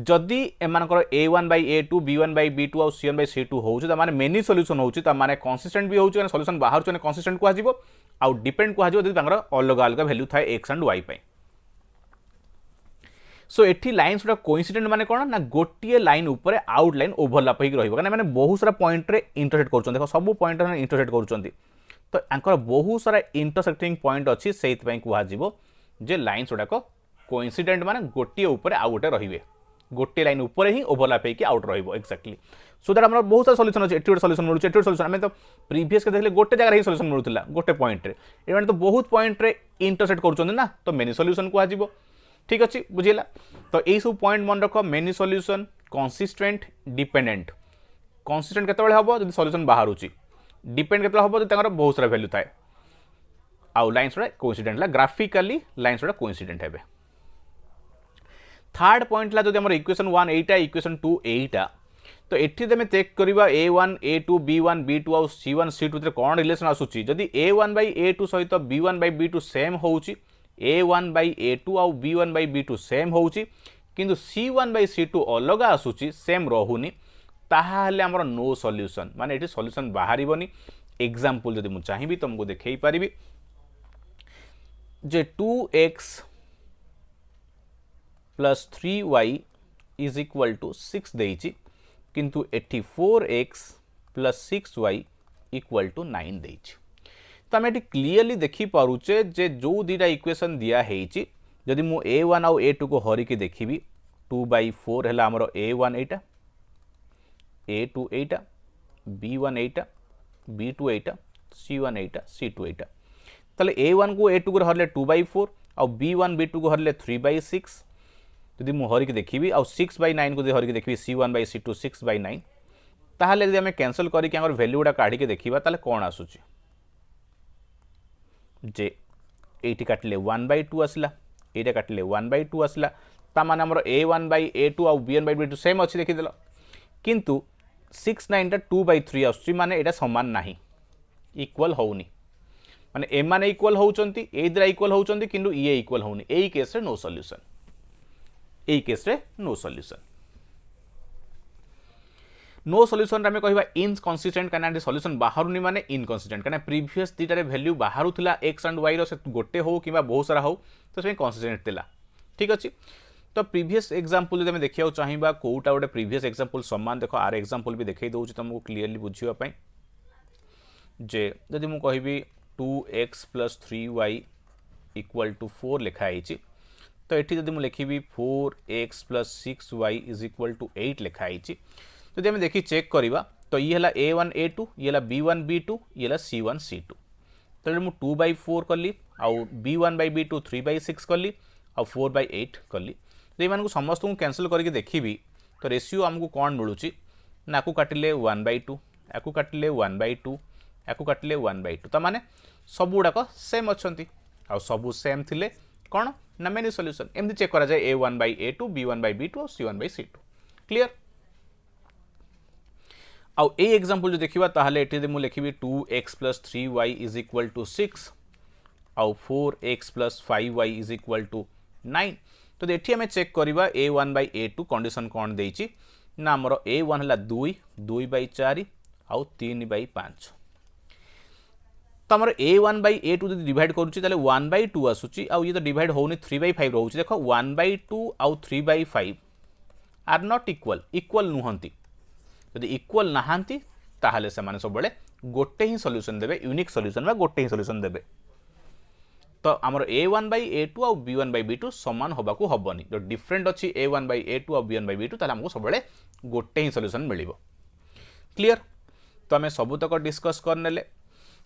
जदि एमानकर a1 by a2 b1 by b2 और c1 by c2 होउछ त माने मेनी सॉल्यूशन होउछ त माने कंसिस्टेंट भी होउछ माने सॉल्यूशन बाहर छ कंसिस्टेंट कुहा जिवो आ डिपेंडेंट कुहा जिवो जदि तांकर अलग अलग वैल्यू थाए x एंड y पई सो एठी लाइन्स गुड़ा कोइंसिडेंट माने कोन ना गोटे लाइन ऊपर आउटलाइन ओभरलैप होइक रहिबो कारण माने बहुत सारा पॉइंट रे इंटरसेक्ट करूछन देखो सब पॉइंट रे इंटरसेक्ट करूछन तो आंकर बहुत सारा इंटरसेक्टिंग पॉइंट अछि सेइत पई कुहा जिवो जे लाइन्स गुड़ा को कोइंसिडेंट माने गोटे ऊपर आउ गोटे रहिबे गोटे लाइन ऊपर ही ओभरलैप होइक आउट रहिबो एक्जेक्टली सो दैट हमर बहुत सारा सॉल्यूशन अछि एटी सॉल्यूशन मिलुछ एटी सॉल्यूशन हमें तो प्रीवियस के देखले गोटे जगह ही सॉल्यूशन मिलुथिला गोटे पॉइंट रे ए माने तो बहुत पॉइंट रे इंटरसेक्ट करूछन ना तो मेनी सॉल्यूशन कुहा जिवो ठीक अच्छे बुझेगा तो यही सब पॉइंट मन रख many solution consistent dependent consistent केतबेले हबो जदि सॉल्यूशन बाहर डिपेंड केतबेले हबो जदि तांकर बहुत सारा वैल्यू थाए आउ लाइन्स रे कोइंसिडेंट ला ग्राफिकली लाइन्स रे कोइंसिडेंट हेबे थर्ड पॉइंट ला जदि हमर इक्वेशन 1 एटा इक्वेशन 2 एटा तो एठी तमे चेक करबा a1 a2 b1 b2 और c1 c2 रे कोन रिलेशन आसुची जदि a1 a2 सहित b1 b2 सेम होउची a1 a2 आउ b1 b2 सेम होउची किंतु c1 c2 अलग आसुची सेम रहुनी ताहा हले हमर नो सॉल्यूशन माने एठी सॉल्यूशन बाहरिबनी एग्जांपल जदि मु चाहिबी तुमको देखै परिबी जे 2x plus 3y is equal to 6 देइची किंतु एठी 4x plus 6y equal to 9 देइची तो आम ये क्लीयरली देखी पारुचे जे जो दीटा इक्वेशन दिया है जदि मु a1 आउ a2 को हरिकी देखी 2/4 है आमर a1 एटा a2 एटा b1 एटा b2 एटा c1 एटा c2 एटा ताले a1 को a2 को हरले 2/4 आउ b1 b2 को हरले 3/6 जदि मु हरिकी देखी आउ 6/9 को हरिकी देखी c1 c2 6/9 ताहले जदि आमे कैंसिल करिक हमर वैल्यू गुडा काढी के देखिबा ताले कोन आसुची जे एटी काटले 1/2 आसला एटा काटले 1/2 आसला ता माने हमर a1 a2 आउ b1 b2 सेम अछि देखि देलो किंतु 6 9 टा 2/3 आसुची माने एटा समान नाही इक्वल होउनी माने ए माने इक्वल होउचंती ए द्रा इक्वल होउचंती किंतु ये इक्वल होउनी एई केस रे नो सॉल्यूशन एई केस रे नो सॉल्यूशन नो सॉल्यूशन आम कह इनकंसिस्टेंट कहीं सॉल्यूशन बाहरुनी माने इनकंसिस्टेंट कहीं प्रीवियस दुटारे वैल्यू बाहर था एक्स एंड वाई से गोटे हो कि बहुत सारा हो तो से कंसिस्टेंट थिला ठीक अच्छे तो प्रीवियस एग्जांपल जब देखा चाहिए कोटा गोटे प्रीवियस एग्जांपल समान देख आर एग्जांपल भी देखई दूसरी तुमको क्लीयरली बुझापी जे जदि मु कहबी 2x plus 3y equal to 4 लिखाई तो ये जब मुझे लिखी 4x plus 6y is equal to 8 लिखाई जब आम देखी चेक करवा तो ये है a1 a2 ये है b1 b2 ये है c1 c2 तो मुझे 2/4 कली आउ b1 b2 3/6 कली आउ 4/8 कली तो ये समस्त को कैंसिल करके देखी तो रेशियो आमको कौन मिलूँ ना को काटिले 1/2 या काटिले 1/2 या काटिले 1/2 तो माने सब गुड़ाक सेम अच्छा आउ सबू सेम थिले कौन ना मेनी सॉल्यूशन एमती चेक करा जाए a1 a2 b1 b2 और c1 c2 क्लियर आउ ए एग्जांपल जो देखिबा ताहले एठी मु लिखिबी 2x plus 3y is equal to 6 आउ 4x plus 5y is equal to 9 तो एठी हमें चेक करबा a1 a2 कंडीशन कौन देइची ना हमर a1 हला 2 2/4 आउ 3/5 तो हमर a1 a2 जदि डिवाइड करूची ताले 1/2 आसुची आउ ये तो डिवाइड होउनी 3/5 रहउची देखो 1/2 आउ 3/5 आर नॉट इक्वल नुहंती यदि इक्वल नहांती ताहले से माने सब बड़े गोटे ही सॉल्यूशन देबे यूनिक सॉल्यूशन बा गोटे ही सॉल्यूशन देबे तो हमर a1 a2 और b1 b2 समान होबा को हबनी जो डिफरेंट अछि a1 a2 और b1 b2 ताले हमको सब बड़े गोटे ही सॉल्यूशन मिलिबो क्लियर तो हमें सब तक डिस्कस करनेले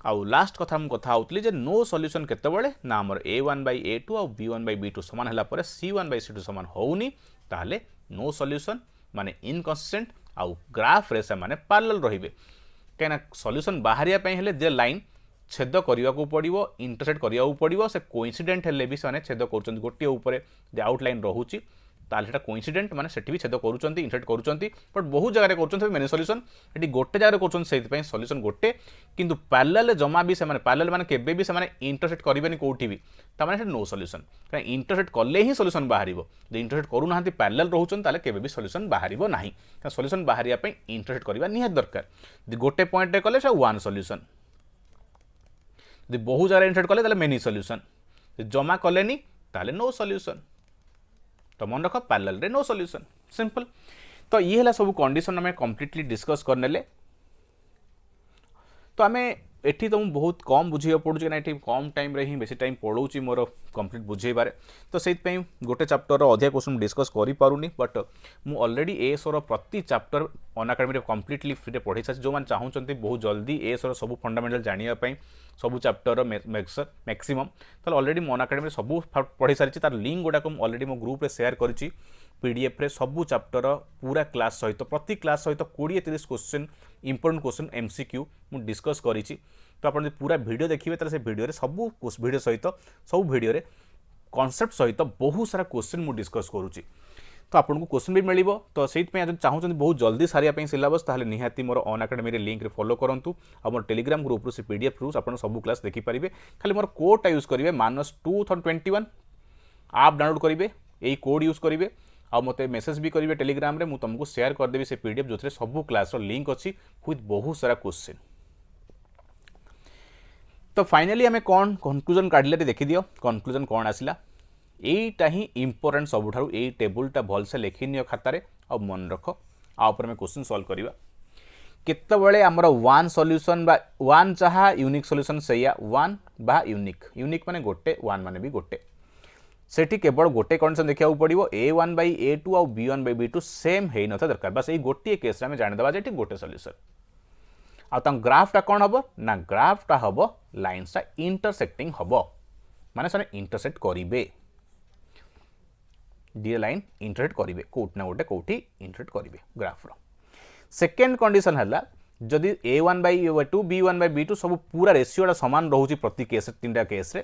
आउ लास्ट कथा हम कथा होतली जे नो सॉल्यूशन केते बड़े ना हमर a1 a2 और b1 b2 समान हला परे c1 c2 समान होउनी ताहले नो सॉल्यूशन माने इनकंसिस्टेंट आउ ग्राफ रे से माने पैरेलल रहिबे कहीं सॉल्यूशन बाहरिया पई हेले जे लाइन छेद करिया को पड़िबो इंटरसेक्ट करिया को पड़िबो से कोइंसिडेंट हेले भी से छेद करूचंती गोटे ऊपर जे आउटलाइन रहूची ताले सेटा कोइंसिडेंट माने सेठी भी छेद करूचंती इंटरसेक्ट करूचंती बट बहुत जगह रे करूचंती मेनी सॉल्यूशन एटी गोटे जगह रे करूचंती सेति पई सॉल्यूशन गोटे किंतु पैरेलल जमा भी से माने पैरेलल माने केबे भी से माने इंटरसेक्ट करिबेनी कोठी भी ता माने नो सॉल्यूशन कहीं इंटरसेक्ट कले ही सॉल्यूशन बाहरिबो जे इंटरसेक्ट करू नाहंती पैरेलल रहउचन ताले केबे भी सॉल्यूशन बाहरिबो नाही का सॉल्यूशन बाहरिया पई इंटरसेक्ट करबा निहात दरकार जे गोटे पॉइंट रे कले से वन सॉल्यूशन जे बहुत जगह इंटरसेक्ट कले ताले मेनी सॉल्यूशन जमा कलेनी ताले नो सॉल्यूशन तो मन रख पैरेलल रे नो सॉल्यूशन सिंपल। तो ये है सब कंडीशन आम कंप्लीटली डिस्कस करने। तो आम एठी तो बहुत कम बुझे पड़ू ना ये कम टाइम रे ही बेसी टाइम पढ़ाऊँ मोर कंप्लीट बुझेबार। तो से गोटे चैप्टर अधिक क्वेश्चन डिस्कस करि पारुनी बट मु ऑलरेडी एएसओ प्रति चैप्टर अनअकाडेमी कंप्लीटली फ्री पढ़ाई सारी। जो मैंने चाहते बहुत जल्दी एएसओ सब फंडामेंटल जानापी सब चैप्टर मैक्सिमम तो ऑलरेडी मो अनअकाडेमी सब पढ़ाई सारी। तार लिंक गुड़ाक ऑलरेडी मो ग्रुप शेयर करी पीडीएफ रे सब चैप्टर पूरा क्लास सहित प्रति क्लास सहित 20-30 क्वेश्चन इंपोर्टेंट क्वेश्चन एमसीक्यू मु डिस्कस करी। तो आप पूरा वीडियो देखिए तो से वीडियो सब वीडियो सहित सब वीडियो कॉन्सेप्ट सहित बहुत सारा क्वेश्चन मु डिस्कस करुँची। तो आपको क्वेश्चन भी मिल तो से चाहते बहुत जल्दी सारे सिलेबस ताहले निहाती मोर अनअकाडेमी लिंक रे फॉलो करूँ। और मोर टेलीग्राम ग्रुप से पीडीएफ रू आप सब क्लास देखिपारे। खाली मोर कोडटा यूज करेंगे -2021 आप डाउनलोड करेंगे यही कोड यूज करेंगे आ मते मेसेज भी करेंगे टेलीग्राम रे तुमको शेयर करदेवी से पीडीएफ जो सब क्लास लिंक अच्छी विथ बहुत सारा क्वेश्चन। तो फाइनली आम कौन कनक्लूजन काढ़ले देखी दियो कनक्लूजन कौन आसला यहीटा ही इंपोर्टेंट सबुठारु यही टेबुलटा भलसे लिखि नियो खातारे आ मन रख आउपर में क्वेश्चन सॉल्व करिवा। केतबेले आमर वन सॉल्यूशन बा वन जहाँ यूनिक सॉल्यूशन सैया वन बा यूनिक यूनिक माने गोटे वन माने भी गोटे सेठी केवल गोटे कंडीशन देखा पड़ो A1/A2 और B1/B2 सेम हो न दरकार बस यही गोटे केस में जानीदे जे गोटे सॉल्यूशन। आ ग्राफटा कौन हम ना ग्राफटा हम लाइन्सटा इंटरसेक्टिंग हम माने से इंटरसेक्ट करेंगे डी लाइन इंटरसेक्ट करेंगे कोट ना गोटे कौटी इंटरसेक्ट करेंगे ग्राफ्र। सेकेंड कंडीशन है जदि A1/A2 B1/B2 सब पूरा रेसीोटा सामान रोचे प्रति केस 3टा केस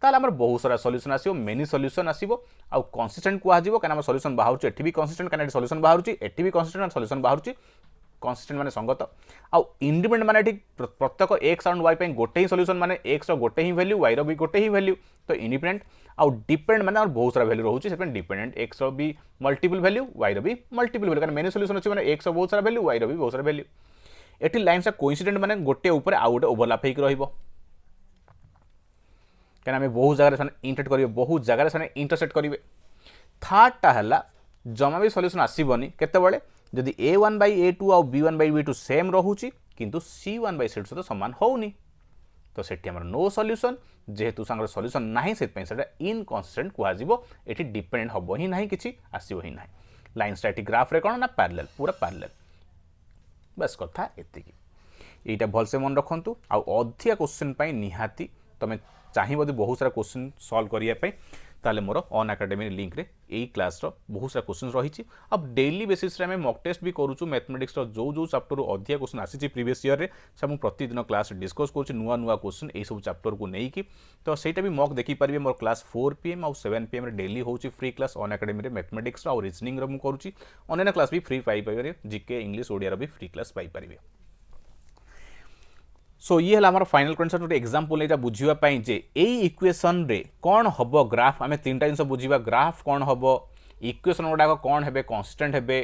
ताल बहुत सारा सॉल्यूशन आसो मेनी सॉल्यूशन आसो आउ कंसिस्टेंट कहुँ क्या सॉल्यूशन बाहर एटी भी कंसिस्टेंट क्या सॉल्यूशन बाहर एटी भी कंसिस्टेंट सॉल्यूशन बाहर कंसिस्टेंट माने संगत आउ इंडिपेंडेंट माने प्रत्येक एक्स और वाई गोटे ही सॉल्यूशन माने एक्स गोटे ही वैल्यू वाई भी गोटे ही वैल्यू। तो इंडिपेंडेंट आउ डिपेंडेंट माने बहुत सारा वैल्यू रोचे से डिपेंडेंट एक्स भी मल्टीपल वैल्यू वाई भी मल्टीपल वैल्यू मेनी सॉल्यूशन अच्छे एक्स बहुत सारा वैल्यू वाई भी बहुत सारा वैल्यू। एटी लाइन्स कोइंसिडेंट माने गोटे ऊपर आउ गोटे ओवरलैप होकर रहिबो क्या बहुत जगह इंटरसेक्ट करेंगे बहुत जगह इंटरसेक्ट करेंगे। थर्डटा है जमा भी सॉल्यूशन आसबनी केतबेले जदि A1/A2 और B1/B2 सेम रोचे किंतु C1/C2 सहित सामान होनी तो सेठी हमर नो सॉल्यूशन जेहेतु सांगर सॉल्यूशन नाही सेट सेटा इनकंसिस्टेंट कहुजिबो एठी डिपेंडेंट हबो ही नाही किछि आसीबो ही नाही। लाइन स्टैटिक ग्राफ रे कोन ना पैरेलल पूरा पैरेलल बस कथा एतिकी एटा भलसे मन रखंतु। आ अधिक क्वेश्चन पई निहाती तमे चाहिए बहुत सारा क्वेश्चन सॉल्व करने ताले मोर अनअकाडेमी लिंक रे यही क्लास बहुत सारा क्वेश्चन रही। अब डेली बेसिस रे आम मॉक टेस्ट भी करूँ मैथमेटिक्स जो चैप्टर अधिक क्वेश्चन आसी प्रीवियस ईयर रे से मुझे प्रतिदिन क्लास डिस्कस करुँच नुआ नुआ क्वेश्चन यही सब चैप्टर को लेकिन तो सहीटा भी मॉक देखिपारे मोर क्लास 4 PM और 7 PM डेली होची फ्री क्लास अनअकाडेमी मैथमेटिक्स और रीजनिंग मुझे करुँची अन्य क्लास भी free Piper GK English Odia भी फ्री क्लास पाइपर। सो ये हमार फाइनल कंसेप्ट गोटे एग्जांपल एटा बुझिबा जे एई इक्वेशन रे कौन हबो ग्राफ आमे तीनटा जिनस बुझिबा ग्राफ कौन हबो इक्वेशन गुडाक कौन हेबे कंसिस्टेंट हेबे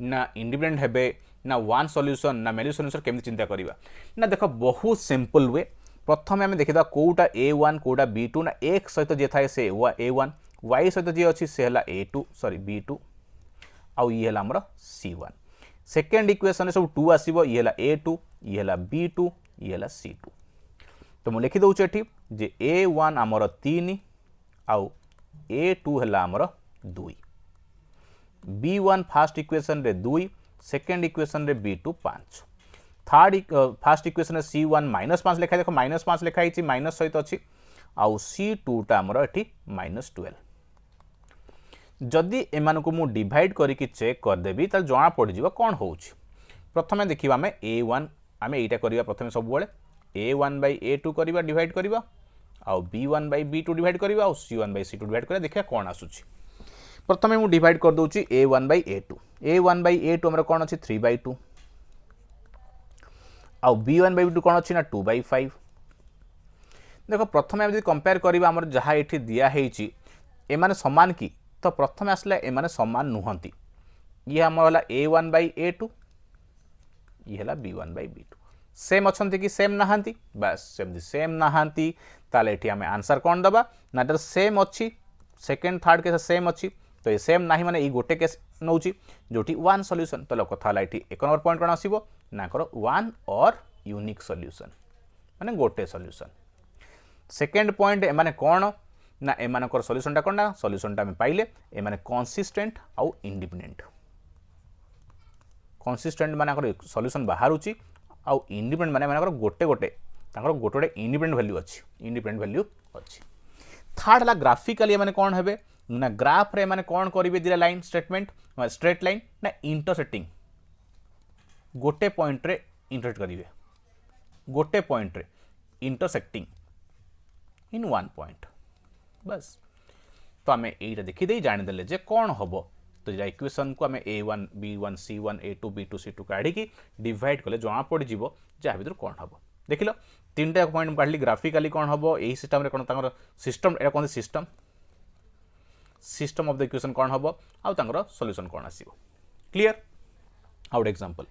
ना इंडिपेंडेंट हेबे ना वन सॉल्यूशन ना मेनी सॉल्यूशन केमती चिंता करिबा ना देखो बहुत सिंपल वे। प्रथम आमे देखिदा कोटा A1 कोटा B2 ना x सहित जे थाए से A1 y सहित जे अछि से हला A2 सॉरी B2 आउ ये हला हमर C1। सेकेंड इक्वेशन रे सब 2 आसीबो ये हला A2 ये हला B2 ये हला C2। तो मुझे लिखि दउछि एठी जे A1 आमर 3 आउ A2 हला आमर 2 B1 फर्स्ट इक्वेशन रे 2 सेकेंड इक्वेशन रे B2 5 थर्ड फर्स्ट इक्वेशन रे C1 -5 लिखा देखो -5 लिखा हिची माइनस सहित अछि आउ C2 टा आमर एठी -12। जदि एमान को मु डिवाइड करिकि चेक कर देबी त जणा पड़ जिवो कोन होउछि। प्रथमे देखिबा हमें A1 आम यहीटा करवा प्रथम सब A1/A2 करवा डिवाइड करवा आउ B1/B2 डिवाइड करवा आउ C1/C2 डिवाइड करवा देखिए कौन आसुची। प्रथमे मु डिवाइड कर दूची A1/A2 A1/A2 हमर कौन अछि 3/2 आउ B1/B2 कौन अछि ना 2/5। देखो प्रथमे हम जदि कंपेयर करबा हमर जहा एठी दिया हेछि एमाने समान की तो प्रथमे आसला एमाने समान नुहंती ये हमर होला A1/A2 ये हला B1/B2 सेम अच्छी कि सेम नहांती बस सेमती सेम नहांती ताले एठी हमें आंसर कौन दबा ना सेम अच्छी सेकेंड थर्ड के सेम अच्छी तो ये सेम ना माने ये गोटे केस नौ जोटी वन सॉल्यूशन तो कथा है ये एक नंबर पॉइंट कौन आसो ना कर वन और यूनिक सॉल्यूशन माने गोटे सॉल्यूशन सेकेंड पॉइंट एमाने कौन ना एमानकर सॉल्यूशनटा कौन ना सॉल्यूशनटा आम पाइले एमाने कंसिस्टेंट आउ इंडिपेंडेंट कंसिस्टेंट माने सॉल्यूशन बाहरुची आउ इंडिपेंडेंट माने मानकर गोटे गोटे तांकर गोटे गोटे इंडिपेंडेंट वैल्यू अच्छी थर्ड है ग्राफिकली माने कौन हेबे ना ग्राफ रे माने कौन करिवे दिरा लाइन स्टेटमेंट स्ट्रेट लाइन ना इंटरसेक्टिंग गोटे पॉइंट रे इंटरसेक्ट करिवे गोटे पॉइंट रे इंटरसेक्टिंग इन वन पॉइंट बस तो आम यहीटा देखीदे जानीदे जे कौन हम तो ये इक्वेशन को आम a1 b1 c1 a2 b2 c2 काढ़ी डिवाइड कले जना पड़ जाव जहाँ भर कौन हम देख लो तीन पॉइंट काढ़ी ग्राफिकली कौन हम यही सिस्टम रे कौन तांकर सिस्टम एटा कौन system system of the equation कौन हम आउर सॉल्यूशन कौन आसो क्लियर आउट एग्जांपल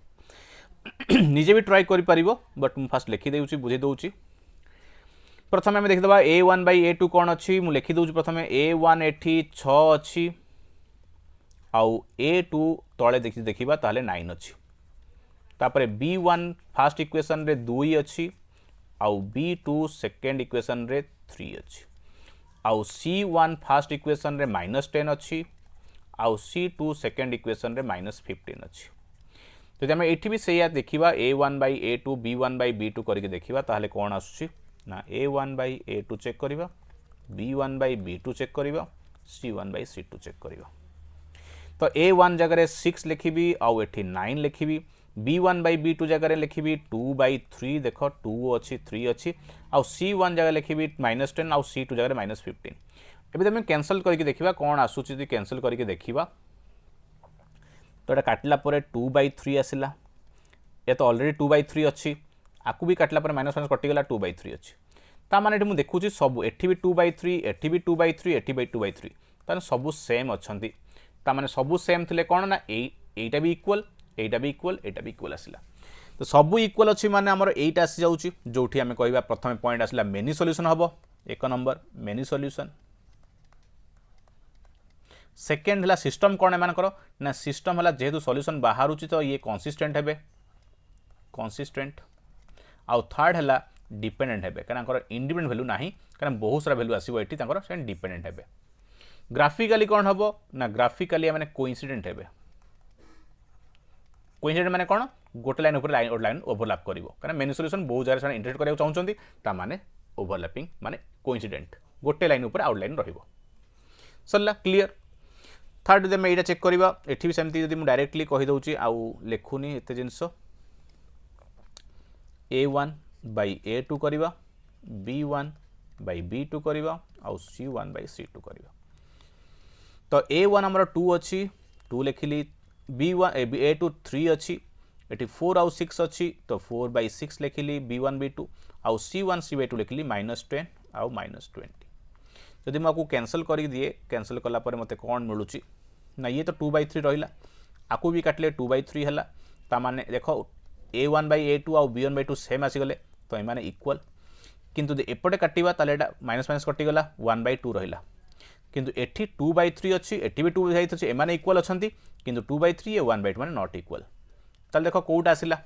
निजे भी ट्राई करि परिबो बट मु फास्ट लिखि देउची बुझे दउची प्रथम आम देखिदबा a1 by a2 कौन अच्छी मुझे लिखि दउची प्रथम a1 एठी 6 अच्छी आउ a2 तले देखिबा ताले 9 अच्छी तापरे b1 फर्स्ट इक्वेशन रे 2 अच्छी आउ b2 सेकेंड इक्वेशन रे 3 अच्छी आउ c1 फर्स्ट इक्वेशन रे -10 अच्छी आउ c2 सेकेंड इक्वेशन रे -15 अच्छी तो आम ये भी से देखा a1 by a2 b1 by b2 करके देखा ताहले कौन आसुची ना a1 by a2 चेक करिबा b1 by b2 चेक करिबा c1 by c2 चेक करिबा तो a1 जगह 6 लिखिबी आउ एठी 9 लिखिबी b1 by b2 जगह लिखिबी 2 by 3 देख 2 अच्छी 3 अच्छी आउ c1 जगह लिखिबी -10 आउ c2 जगह -15 एबे तुम कैंसल करके देखिबा कौन आसुची यदि कैंसल करके देखिबा तो ये काटला पर 2 by 3 आसला ये तो ऑलरेडी 2 by 3 अच्छी आपको भी काटला पर माइनस माइनस कटिगला 2 by 3 अच्छी ता माने मुझे देखुची सब एठी भी 2 by 3 एठी भी 2 by 3 एठी भी 2 by 3 ताने सब सेम अच्छंती ता माने सब सेम थिले कोन ना एटा भी इक्वल एटा भी इक्वल एटा भी इक्वल आसला तो सब इक्वल अच्छी माने हमर एटा आसी जाउची जोठी हमें कहबा प्रथम पॉइंट आसला मेनी सॉल्यूशन हबो एक नंबर मेनी सॉल्यूशन सेकेंड है सिस्टम कौन एमानकर ना सिस्टम है जेहेतु सॉल्यूशन बाहरुची तो ये कंसिस्टेंट हेबे कंसिस्टेंट आउ थर्ड है डिपेंडेंट हेबे कारण इंडिपेंडेंट वैल्यू नाही कारण बहुत सारा वैल्यू आसीबो एठी तांकर से डिपेंडेंट हेबे ग्राफिकली कौन हम ना ग्राफिकली माने कोइंसिडेंट हेबे कोइंसिडेंट माने कौन गोटे लाइन ऊपर लाइन ओवरलैप करिवो कारण मेनी सॉल्यूशन बहुत जगह से इंटरसेक्ट करिया चाहउछंती ता माने ओवरलैपिंग माने कोइंसिडेंट गोटे लाइन ऊपर आउटलाइन रहिबो सरला क्लियर थर्ड जब मैं ये चेक करवा एठी भी सेमती जब डायरेक्टली कही दउची आउ लेखुनी एते जिंस a1 by a2 करवा b1 by b2 करवा आउ c1 by c2 करवा तो a1 हमर 2 अच्छी 2 लिखिली b1 a2 3 अच्छी एटी 4 आउ 6 अच्छी तो 4 by 6 लिखिली b1 b2 आउ c1 c2 लिखिली -10 आउ -20 जदि मैं कैंसल कर दिए कैंसल कला पर मते कौन मिलूची ना ये तो 2 by 3 रहा आपको भी काटले 2 by 3 है ताने देख a1 by a2 आउ b1 by 2 सेम आसीगले तो ये इक्वल किंतु एपटे काटिबा ताले एटा माइनस माइनस कटिगला 1 by 2 रहिला किंतु एठी 2 by 3 अच्छी एठी भी 2 by 3 अच्छी एमाने इक्वल अछंती किंतु 2 by 3 1 by 2 माने नॉट इक्वल ताले देखो कोउटा आसिला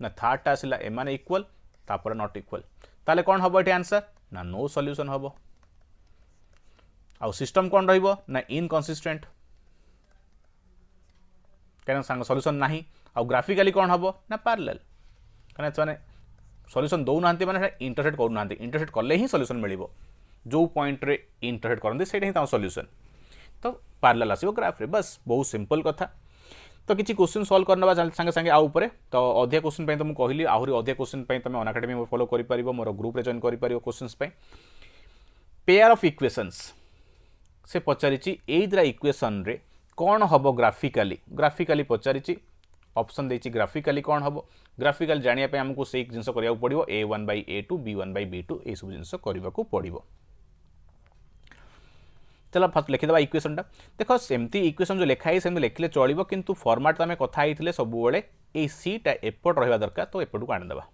ना थर्ड टा आसिला एमाने इक्वल तापर नॉट इक्वल ताले कोन हबो एठी आंसर ना नो सॉल्यूशन हबो आउ सिस्टम कौन रहिबो ना इनकंसिस्टेंट कारण सांग सॉल्यूशन नाही आउ ग्राफिकली कौन हबो ना पैरेलल कारण माने सॉल्यूशन दौ नांती माने इंटरसेक्ट करू नांती इंटरसेक्ट करले ही सॉल्यूशन मिलिबो जो पॉइंट रे इंटरसेक्ट करंती सेटा ही ता सॉल्यूशन तो पैरेलल आसीबो ग्राफ रे बस बहुत सिंपल कथा तो किसी क्वेश्चन सॉल्व करनबा संगे संगे आ ऊपर तो अधिक क्वेश्चन पे तो मु कहली आहुरी अधिक क्वेश्चन पे तुम अनअकाडेमी फॉलो करि परिबो मोर ग्रुप रे जॉइन करि परिबो क्वेश्चंस पे पेयर ऑफ इक्वेशंस से पचारिची एई द्रा इक्वेशन रे कौन हम ग्राफिकली ग्राफिकली पचारिची ऑप्शन देछि ग्राफिकली कौन हम ग्राफिकल जानिया पे हमको से जिंस करिया पड़िबो a1 by a2 b1 by b2 ए सब जिंस करबा को पड़िबो चलो फर्स्ट लिखिदबा इक्वेशन टा देखो सेमती इक्वेशन जो लिखा है सेमती लिखले चलिबो किंतु फॉर्मेट तो हमें कथा आइथिले सब बेले ए सी टा एपट रहबा दरकार तो एपट को आन देबा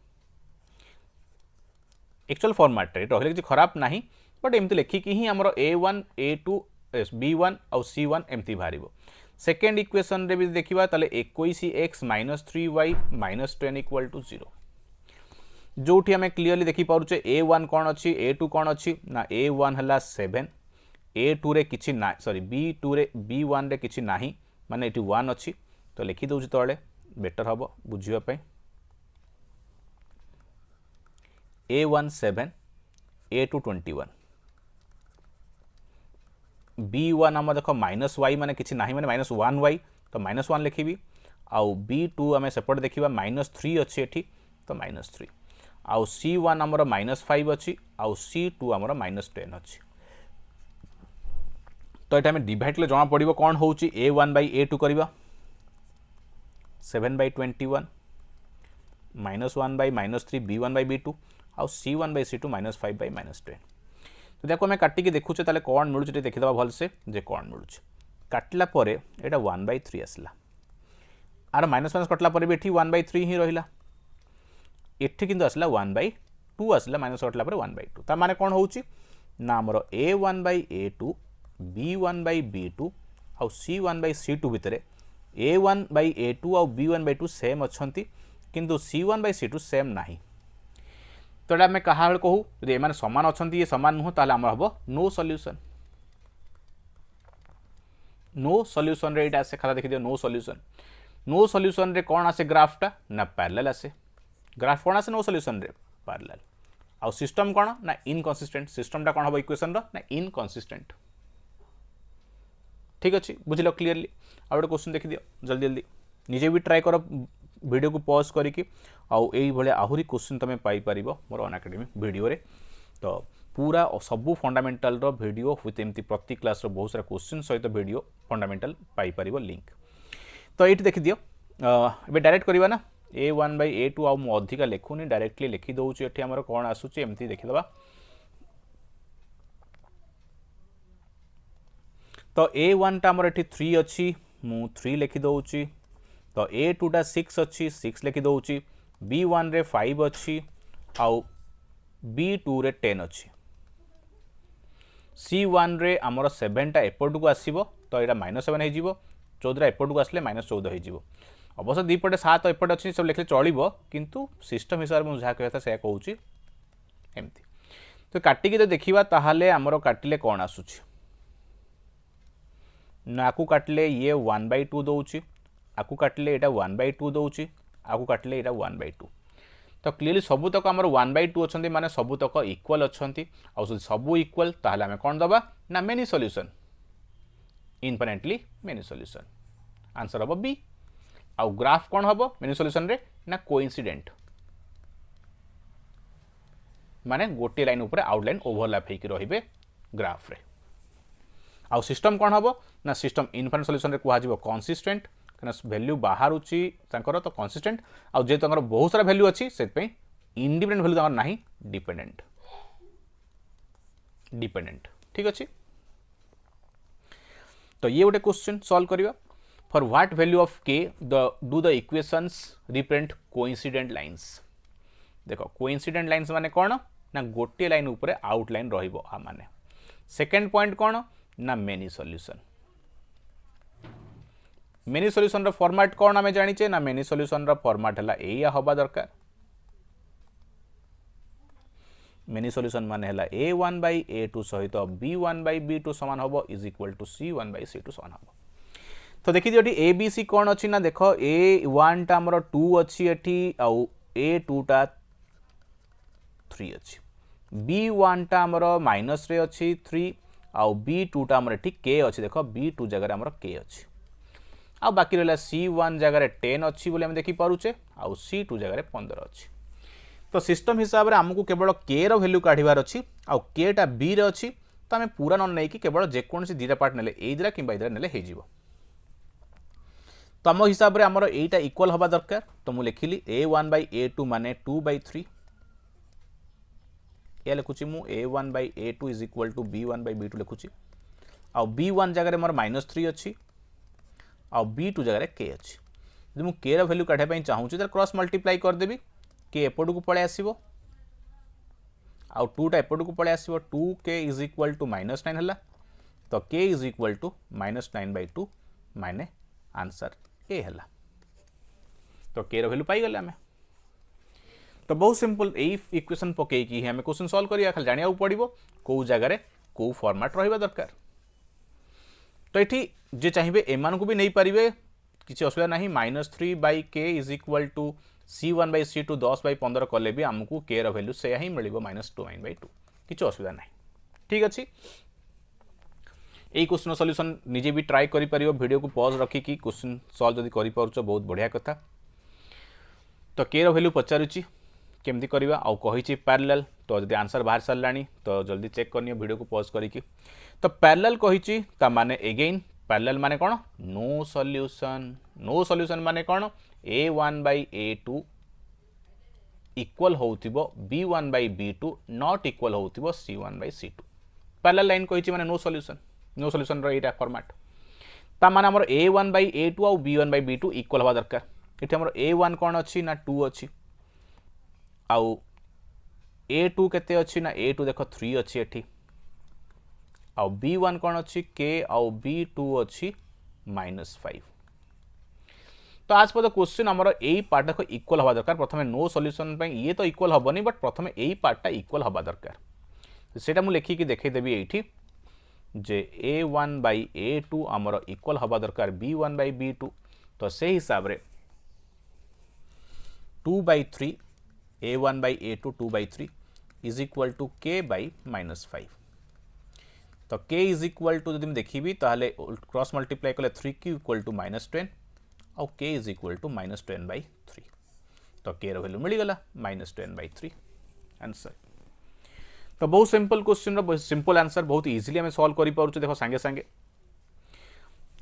एक्चुअल फॉर्मेट रे रहले कि खराब नाही बट एमती लिखिकी ही हमर a1 a2 B1 आउ C1 एमती बाहर। सेकेंड इक्वेशन रे भी देखिबा ताले 21x - 3y - 10 = 0 जोठी आम क्लीयरली देखि पारुचे A1 कौन अच्छी A2 कौन अच्छी ना A1 है 7 A2 रे किछि ना सॉरी B2 रे B1 रे किछि नाही माने एटी 1 अच्छी तो लिखि दउछि तळे बेटर हबो बुझिबा पय A1 7 A2 21 B1 आम देख -y माने किछि नाही माने -1y तो -1 लिखिबी आउ B2 आम सेपट देखिबा -3 अच्छी एठी तो -3 आउ C1 आमर -5 अच्छी आउ C2 आमर -10 अच्छी तो ये डिवाइड ले जमा पड़ो कौन हूँ A1/A2 करवा 7/21 -1/-3 B1/B2 आउ C1/C2 -5/-10 तो देखो आम काटिकी देखुचे ताले कौन मिलूँ देखीदा भलसे जे कौन मिलूँ काटला परे एटा 1/3 आसला आर माइनस कटला परे भी एठी 1/3 ही रहिला एठी किंतु आसला 1/2 आसला माइनस कटला परे 1/2 ता माने कौन होउची ना हमर A1/A2 B1/B2 आउ C1/C2 भितरे A1/A2 आउ B1/2 सेम अच्छंती किंतु C1/C2 सेम नाही तो एटा आम कहा बेले कहू यदि एमाने समान अच्छंती ये समान नुह ताले हमर हबो नो सॉल्यूशन रे एटा आसे खाता देखि दियो नो सॉल्यूशन रे कौन आसे ग्राफटा ना पैरेलल आसे ग्राफ कौन आसे नो सॉल्यूशन रे पैरेलल आउ सिस्टम कौन ना इनकंसिस्टेंट सिस्टमटा कौन हबो इक्वेशन रो ना इनकंसिस्टेंट ठीक अच्छे बुझल क्लीयरली आ गए क्वेश्चन देखी दियो जल्दी जल्दी निजे भी ट्राए कर वीडियो को पॉज करके आउ एई भले आहुरी क्वेश्चन तुम पाई परिबो मोर अनएकेडमी वीडियो रे तो पूरा सबू फंडामेंटल रो वीडियो विथ एमती प्रति क्लास रो बहुत सारा क्वेश्चन सहित वीडियो फंडामेंटल पाई परिबो लिंक तो ये देखी दियो ए डायरेक्ट करवा ना A1/A2 आउ मु अधिका लिखुनी डायरेक्टली लिखि दउची एठी हमर कोन आसुची एमती देखि दबा तो A1 टा हमर एठी 3 अच्छी मु 3 लिखि दउची तो A2 टा 6 अच्छी 6 लिखि दउची B1 रे 5 अच्छी आउ B2 रे 10 अच्छी C1 रे हमर 7 टा एपट को आसीबो तो एटा -7 हे जिवो 14 एपट को आसले -14 हे जिवो अवश्य दीपटे 7 एपट अच्छी सब लिखले चलिबो किंतु सिस्टम हिसाब मु जहा कहता से कहूची एमती तो काटिकी तो देखिबा ताहाले हमर काटिले कोन आसुची ना आकु काटले ये 1/2 दउची आकु काटले एटा 1/2 दउची आकु काटले एटा 1/2 तो क्लियरली सबु तक हमर 1/2 अछंती माने सबु तक इक्वल अछंती आ सबु इक्वल ताहाले हमें कोन दबा ना many solution infinitely many solution answer हबो बी आउ ग्राफ कोन हबो मेनी सॉल्यूशन रे ना कोइंसिडेंट माने गोटे लाइन ऊपर आउटलाइन ओवरलैप हेकी रहिबे ग्राफ रे आउ सिस्टम कौन हम ना सिस्टम इनफिनिट सॉल्यूशन रे कुहा जिवो कंसिस्टेंट कना वैल्यू बाहर उची तांकर तो कंसिस्टेंट आउ जे तांकर बहुत सारा वैल्यू अछि सेत पे इंडिपेंडेंट वैल्यू तांकर नाही डिपेंडेंट ठीक अछि तो ये गोटे क्वेश्चन सॉल्व करिवा for what value of k do the equations represent coincident lines देखो कोइंसिडेंट लाइंस माने कोन ना गोटे लाइन ऊपर आउटलाइन रहिबो आ माने सेकंड पॉइंट कोन ना मेनी सॉल्यूशन रो फॉर्मेट कौन आम जानिचे ना मेनी सॉल्यूशन रो फॉर्मेट हला एया हबा दरकार मेनी सॉल्यूशन माने हला A1/A2 सहित B1/B2 समान हबो इज इक्वल टू C1/C2 समान हबो तो देखि दियो ए बी सी कौन अच्छी ना देख A1 टा हमर 2 अच्छी एठी आउ A2 टा 3 अच्छी B1 टा हमर माइनस रे अच्छी 3 आउ B2 टा हमर एठी k अछि देखो B2 जगह हमर k अछि आ बाकी रहला C1 जगह 10 अछि बोले हम देखि पारुचे आउ C2 जगह 15 अछि तो सिस्टम हिसाब रे हमकु केवल k रो वैल्यू काढिबार अछि आउ k टा b रे अछि तो हमें पूरा न नै कि केवल जे कोन से दीटा पार्ट नेले ए दिरा किबा इदरा नेले हे जिवो तो हम हिसाब रे हमर एटा इक्वल हबा दरकार तो मु लिखिली A1/A2 माने 2/3 ये लिखुची मु A1/A2 is equal to B1/B2 लिखुची आ B1 जगह रे मोर -3 अछि आ B2 जगह रे k अछि जदि मु k रो वैल्यू काढे पई चाहू छी त क्रॉस मल्टीप्लाई कर देबी k एपड को पळे आसीबो आ 2 टा एपड को पळे आसीबो 2k इज इक्वल टू -9 हला तो k इज इक्वल टू -9/2 माने आंसर ए है। तो k रो वैल्यू पाई गले आमे। तो बहुत सिंपल यही इक्वेशन पकई कि हमें क्वेश्चन सॉल्व करिया, खाली जानिया पड़िबो को जगह रे को फॉर्मेट रहिबा दरकार। तो ये जे चाहिए एमान को भी नहीं पारिबे किसी असुविधा नहीं। -3/k is equal to C1/C2 10/15 कले भी आमको k रो वैल्यू से ही मिलिबो -2/2 किसी असुविधा नहीं। ठीक अच्छे यही क्वेश्चन सॉल्यूशन निजे भी ट्राई करि परियो, वीडियो को पॉज रखी कि क्वेश्चन सॉल्व जदि करि पारुछ बहुत बढ़िया कथा। तो k रो वैल्यू पचारुची केमती करवा आउ कही पैरेलल। तो जब आंसर बाहर सारानी तो जल्दी चेक करनी वीडियो को पॉज करिकी। तो पैरेलल कही माने एगेन पैरेलल माने कौन नो सॉल्यूशन। नो सॉल्यूशन माने कौन a1/a2 इक्वल होतिबो b1/b2 नॉट इक्वल होतिबो c1/c2। पैरेलल लाइन कही माने नो सॉल्यूशन। नो सॉल्यूशन रो एटा फॉर्मेट ता माने हमर a1/a2 और b1/b2 इक्वल हवा दरकार। एठी हमर a1 कौन अच्छी ना 2 अच्छी आउ a2 केते अच्छी ना a2 देखो 3 अच्छी एठी आउ b1 कौन अच्छी k आउ b2 अच्छी -5। तो आज पर क्वेश्चन आमर यही पार्ट देखो इक्वल हवा दरकार। प्रथमे नो सॉल्यूशन ये तो इक्वल हेनी बट प्रथमे यही पार्टा इक्वल हवा दरकार। सेटा मु लिखिकी देखदेवी ये जे a1/a2 आमर इक्वल हवा दरकार b1/b2। तो से हिसाब रे 2/3 a1/a2 2/3 is equal to k/-5। तो k इज इक्वल टू जब देखी ताहले क्रॉस मल्टीप्लाई कले 3q इक्वल टू -10 और k इज इक्वल टू -10/3। तो k रो वैल्यू मिल गला -10/3 आंसर। तो बहुत सिंपल क्वेश्चन रो सिंपल आंसर बहुत इजीली हमें सॉल्व करि पारुछु। देखो सांगे सांगे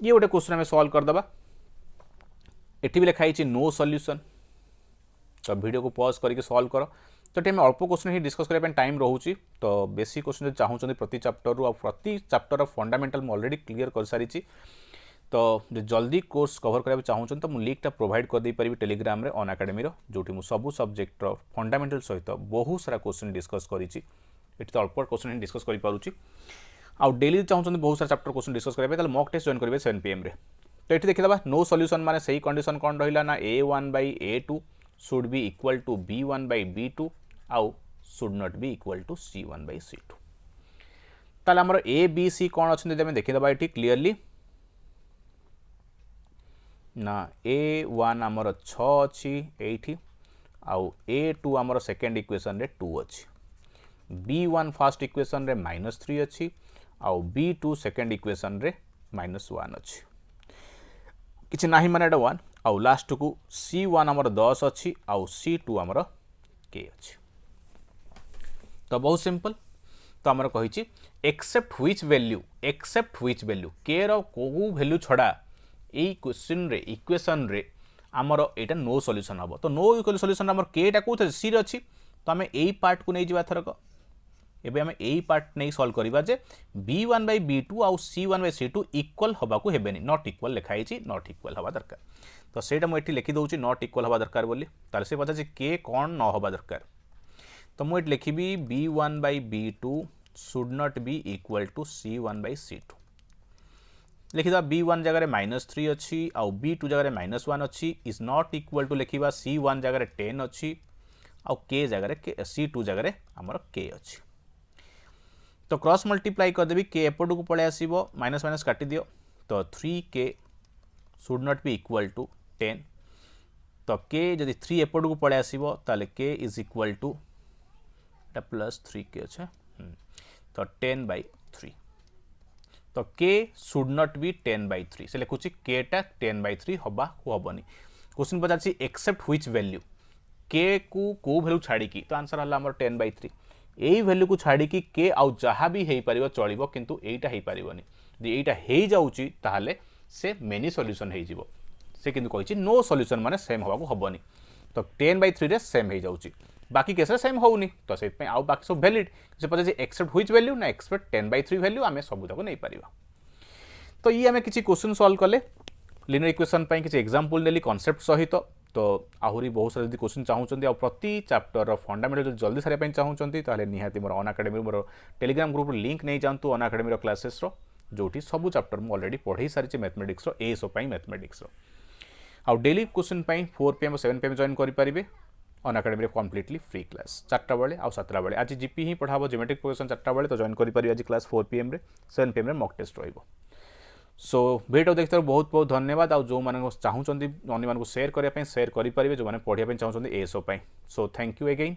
ये गोटे क्वेश्चन हमें सॉल्व कर दबा। एठी भी लिखा है नो सॉल्यूशन। तो वीडियो को पॉज करके सॉल्व कर। तो ये अल्प क्वेश्चन ही डिस्कस करने टाइम रोचे। तो बेसी क्वेश्चन चाहूँ प्रति चैप्टर रू प्रति चैप्टर फंडामेंटल मैं ऑलरेडी क्लियर कर सारी। तो जल्दी कोर्स कवर करने चाहूँ तो मुझे लिंकटा प्रोवाइड कर दे पारि टेलीग्राम रे अन अकाडेमी जो मुझे सब सब्जेक्ट फंडामेंटल सहित बहुत सारा क्वेश्चन डिस्कस करी। तो अल्प क्वेश्चन ही डिस्कस कर पारुछि। आउ डेली चाहूँ बहुत सारा चैप्टर क्वेश्चन डिस्कस करेंगे मॉक टेस्ट जॉइन करेंगे 7 PM रे। तो ये देखिए नो सॉल्यूशन माने सही कंडीशन कौन रहा ना a1/a2 should be equal to b1/b2 आउ should not be equal to c1/c2। ताले हमर a b c कौन अच्छे आम देखीदबा ये क्लीयरली ना a1 आमर 6 अच्छी एठी आउ a2 आमर सेकेंड इक्वेशन रे 2 अच्छी b1 फर्स्ट इक्वेशन रे -3 अच्छी आउ b2 सेकेंड इक्वेशन रे -1 अच्छी किछि नाही माने 1 आउ लास्ट को C1 आमर 10 अच्छी आउ C2 आमर k अच्छी। तो बहुत सिंपल। तो आमर कही एक्सेप्ट व्हिच वैल्यू k रो को वैल्यू छड़ा ए क्वेश्चन रे इक्वेशन रे आमर एटा नो सॉल्यूशन हम। तो नो सॉल्यूशन आमर k टा को सी रे अच्छी। तो आम यही पार्ट को नहीं जावा थरक एबे आम यही पार्ट नहीं सॉल्व करिबा जे b1/b2 आउ c1/c2 इक्वल हवा को हेबेनी नॉट इक्वल लिखाई नॉट इक्वल हवा दरकार। तो सेटा मुझे लिखि दउची नॉट इक्वल हवा दरकार बोली। ताले से पता के कौन न हवा दरकार। तो मुझे लिखिबी b1/b2 should not be equal to c1/c2। लिखिदा b1 जगह -3 अच्छी आउ b2 जगह -1 अच्छी इज नॉट इक्वल टू लिखिबा c1 जगह 10 अच्छी आउ k जगह c2 जगह आमर k अच्छी। तो क्रॉस मल्टीप्लाई करदेवी k एपट को पलि आसो माइनस माइनस काटी दियो। तो 3k should not be equal to 10। तो k जदि 3 एपट को पलि आसो ताले k is equal two plus 3k अच्छे। तो 10/3। तो k शुड नॉट बी 10/3 से लिखुची k टा 10/3 हवा को हबनी। क्वेश्चन पचार एक्सेप्ट व्हिच वैल्यू k को वैल्यू छाड़ी की। तो आंसर हला हमर 10/3 यही वैल्यू को छाड़ी की के आउ जहाँ भी हो पार चलो किंतु एटा हो पारनी। यदि एटा हो जाऊँगी ताहले से मेनी सॉल्यूशन हो से किंतु कही नो सॉल्यूशन माने सेम हवा को हबनी। तो 10/3 रे सेम हो जाऊँगी बाकी केस सेम होनी। तो से आउ बाकी सब वैलिड से पचार एक्सेप्ट व्हिच वैल्यू ना एक्सेप्ट 10/3 वैल्यू आम सबूक नहीं पार। तो ये आम किसी क्वेश्चन सॉल्व कले लिनियर इक्वेशन किसी एग्जांपल नेली कॉन्सेप्ट सहित। तो आहरी बहुत सारा जब क्वेश्चन चाहूँगी प्रति चैप्टर फंडामेंटल जल्दी सारे चाहूँगी ताहले निहाती मोर अन अकाडेमी मोर टेलीग्राम ग्रुप लिंक नहीं जातु अन अकाडेमी क्लासेस जोटी सब चैप्टर मुझे ऑलरेडी पढ़ाई सारी मैथमेटिक्स एएसओ मैथमेटिक्स आउ daily question 4 PM 7 PM join करेंगे अन अकाडेमी कम्प्लीटली फ्री क्लास 4टा बेले आ 7टा बेले आज जीपी ही पढ़ा जियोमेट्रिक प्रोग्रेशन 4टा बेले तो जॉइन करेंगे आज class 4 PM 7 PM mock test रहिबो। सो वीडियो देखते बहुत बहुत धन्यवाद आउ जो मैंने चाहूँगी अन्य शेयर करने शेयर करेंगे जो मैंने पढ़ाई चाहते ASO. So thank you again.